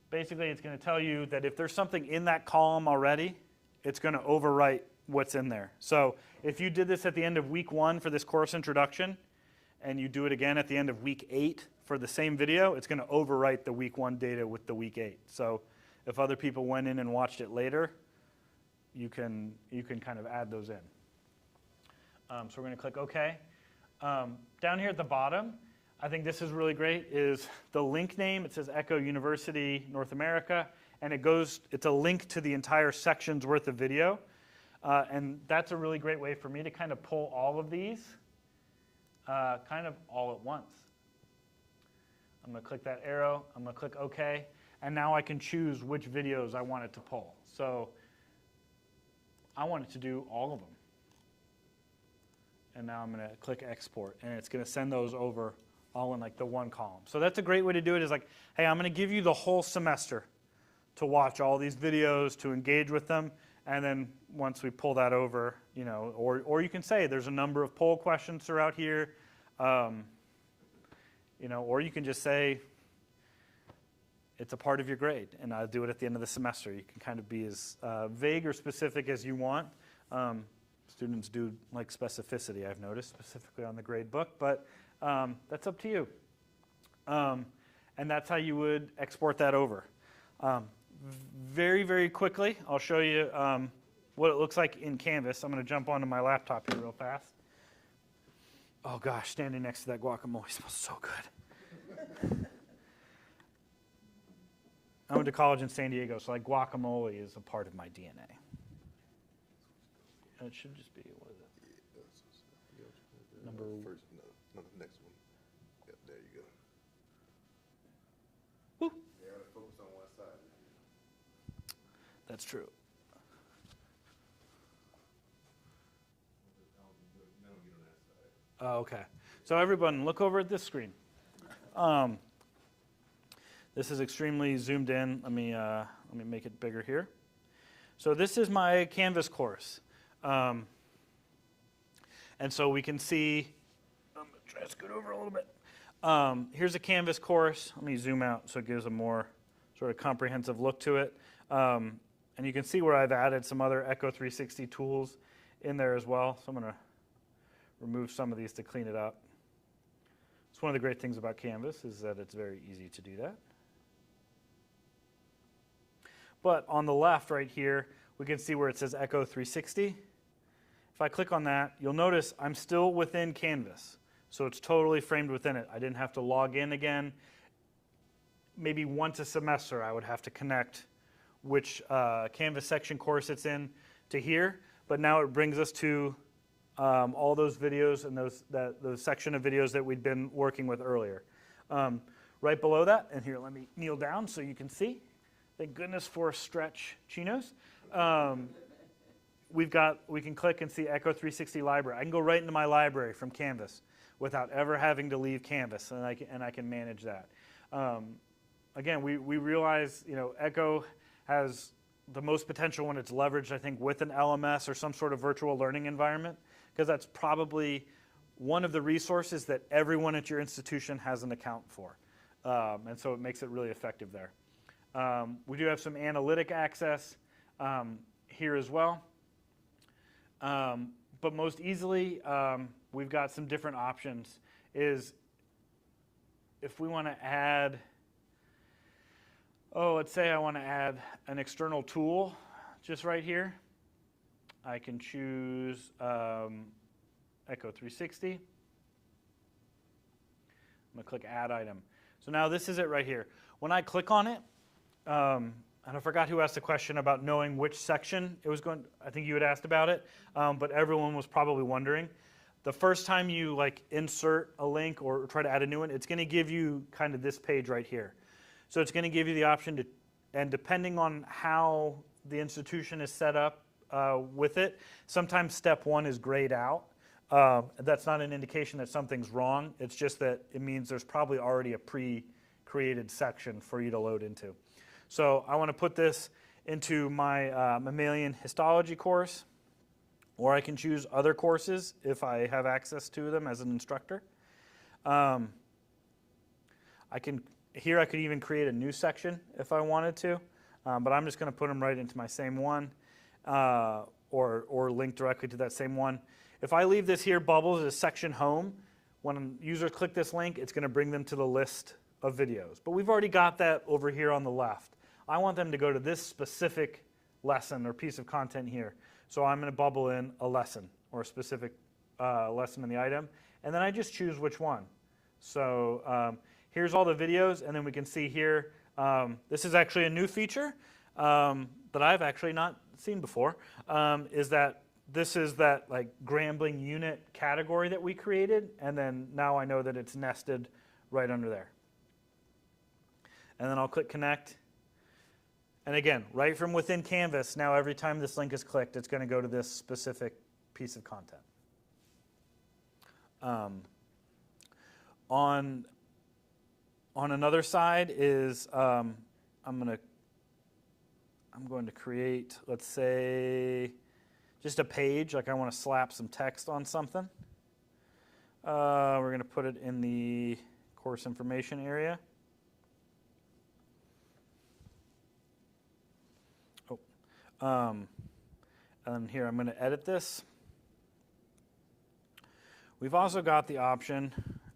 Basically, it's going to tell you that if there's something in that column already, it's going to overwrite what's in there. So if you did this at the end of week 1 for this course introduction, and you do it again at the end of week 8 for the same video, it's going to overwrite the week 1 data with the week 8. So if other people went in and watched it later, you can kind of add those in. So we're going to click OK. Down here at the bottom, I think this is really great, is the link name. It says Echo University North America, and it's a link to the entire section's worth of video. And that's a really great way for me to kind of pull all of these kind of all at once. I'm going to click that arrow. I'm going to click OK. And now I can choose which videos I want it to pull. So I want it to do all of them. And now I'm going to click export. And it's going to send those over all in like the one column. So that's a great way to do it, is like, hey, I'm going to give you the whole semester to watch all these videos, to engage with them. And then once we pull that over, or you can say there's a number of poll questions throughout here, or you can just say it's a part of your grade, and I'll do it at the end of the semester. You can kind of be as vague or specific as you want. Students do like specificity, I've noticed, specifically on the grade book, but that's up to you. And that's how you would export that over. Very, very quickly, I'll show you what it looks like in Canvas. I'm going to jump onto my laptop here real fast. Oh gosh, standing next to that guacamole smells so good. I went to college in San Diego, so like guacamole is a part of my DNA. And it should just be, what is it? Number First, no, the next one. Yep, there you go. Woo. You gotta focus on one side. That's true. Oh, okay. So everyone, look over at this screen. This is extremely zoomed in. Let me make it bigger here. So this is my Canvas course. And so we can see, I'm going to try to scoot over a little bit. Here's a Canvas course. Let me zoom out so it gives a more sort of comprehensive look to it. And you can see where I've added some other Echo 360 tools in there as well. So I'm going to remove some of these to clean it up. It's one of the great things about Canvas is that it's very easy to do that. But on the left right here, we can see where it says Echo 360. If I click on that, you'll notice I'm still within Canvas. So it's totally framed within it. I didn't have to log in again. Maybe once a semester, I would have to connect which Canvas section course it's in to here. But now it brings us to all those videos and those section of videos that we'd been working with earlier. Right below that, and here, let me kneel down so you can see. Thank goodness for stretch chinos. We can click and see Echo 360 Library. I can go right into my library from Canvas without ever having to leave Canvas, and I can manage that. Again, we realize, Echo has the most potential when it's leveraged, I think, with an LMS or some sort of virtual learning environment, because that's probably one of the resources that everyone at your institution has an account for. And so it makes it really effective there. We do have some analytic access here as well. But most easily, we've got some different options. Is if we want to add, let's say I want to add an external tool just right here. I can choose Echo 360. I'm going to click Add Item. So now this is it right here. When I click on it, and I forgot who asked the question about knowing which section it was going. I think you had asked about it, but everyone was probably wondering. The first time you insert a link or try to add a new one, it's going to give you kind of this page right here. So it's going to give you the option to, and depending on how the institution is set up with it, sometimes step one is grayed out. That's not an indication that something's wrong. It's just that it means there's probably already a pre-created section for you to load into. So I want to put this into my mammalian histology course, or I can choose other courses if I have access to them as an instructor. I could even create a new section if I wanted to, but I'm just going to put them right into my same one, or link directly to that same one. If I leave this here bubbled as section home, when users click this link, it's going to bring them to the list of videos. But we've already got that over here on the left. I want them to go to this specific lesson or piece of content here. So I'm going to bubble in a lesson or a specific lesson in the item, and then I just choose which one. So here's all the videos, and then we can see here, this is actually a new feature that I've actually not seen before, is that this is that Grambling unit category that we created, and then now I know that it's nested right under there. And then I'll click connect. And again, right from within Canvas, now every time this link is clicked, it's going to go to this specific piece of content. On another side is I'm going to create, let's say, just a page. I want to slap some text on something. We're going to put it in the course information area. And here I'm going to edit this. We've also got the option,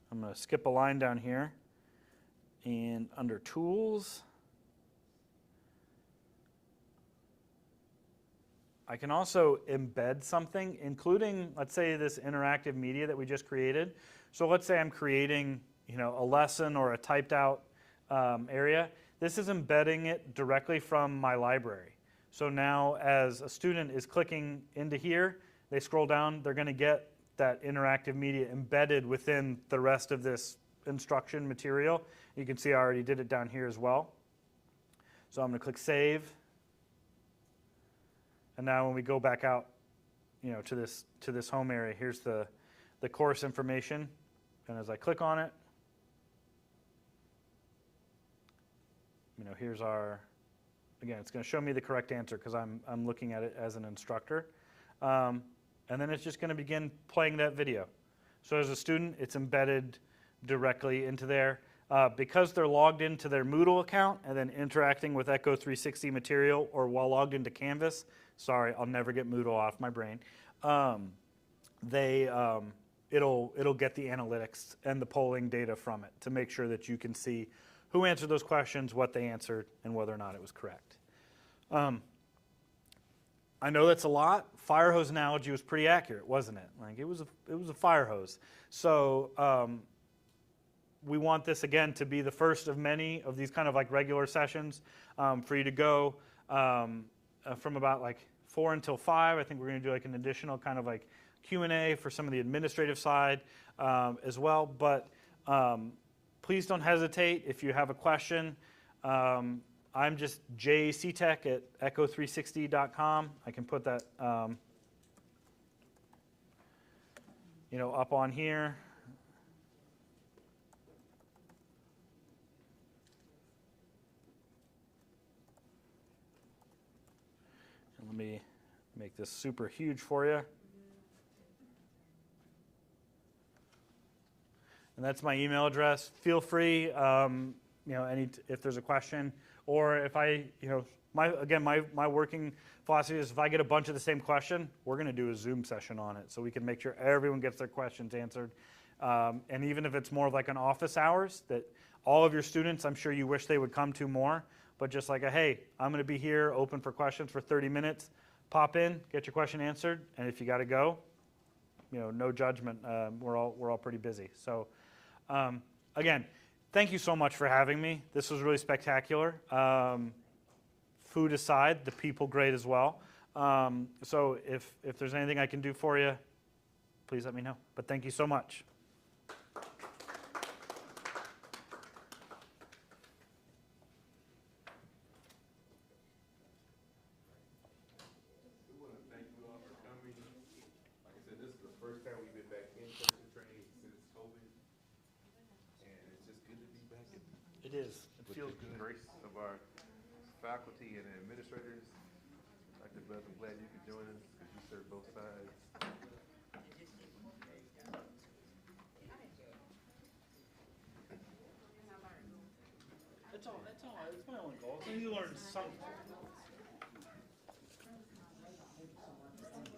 I'm going to skip a line down here, and under Tools, I can also embed something, including, let's say, this interactive media that we just created. So let's say I'm creating, a lesson or a typed out area. This is embedding it directly from my library. So now as a student is clicking into here, they scroll down, they're going to get that interactive media embedded within the rest of this instruction material. You can see I already did it down here as well. So I'm going to click Save. And now when we go back out, to this home area, here's the course information. And as I click on it, here's our, again, it's going to show me the correct answer because I'm looking at it as an instructor. And then it's just going to begin playing that video. So as a student, it's embedded directly into there. Because they're logged into their Moodle account and then interacting with Echo 360 material or while logged into Canvas, sorry, I'll never get Moodle off my brain, it'll get the analytics and the polling data from it to make sure that you can see who answered those questions, what they answered, and whether or not it was correct. I know that's a lot. Fire hose analogy was pretty accurate, wasn't it? Like it was a fire hose. So we want this again to be the first of many of these kind of like regular sessions for you to go from about like 4 until 5. I think we're going to do like an additional kind of like Q&A for some of the administrative side as well. But please don't hesitate if you have a question. I'm just jctech at echo360.com. I can put that up on here. And let me make this super huge for you. And that's my email address. Feel free, if there's a question, or if my working philosophy is if I get a bunch of the same question, we're going to do a Zoom session on it so we can make sure everyone gets their questions answered. And even if it's more of like an office hours that all of your students, I'm sure you wish they would come to more, but just like hey, I'm going to be here open for questions for 30 minutes. Pop in, get your question answered, and if you got to go, no judgment. We're all pretty busy. So. Again, thank you so much for having me. This was really spectacular. Food aside, the people great as well. So if there's anything I can do for you, please let me know. But thank you so much. We want to thank you all for coming. Like I said, this is the first time we've been back in person training since COVID. And it's just good to be back in. It is. It feels With the good. grace of our faculty and administrators. Dr. Beth, I'm glad you could join us because you serve both sides. That's all. That's my only goal. You learn something.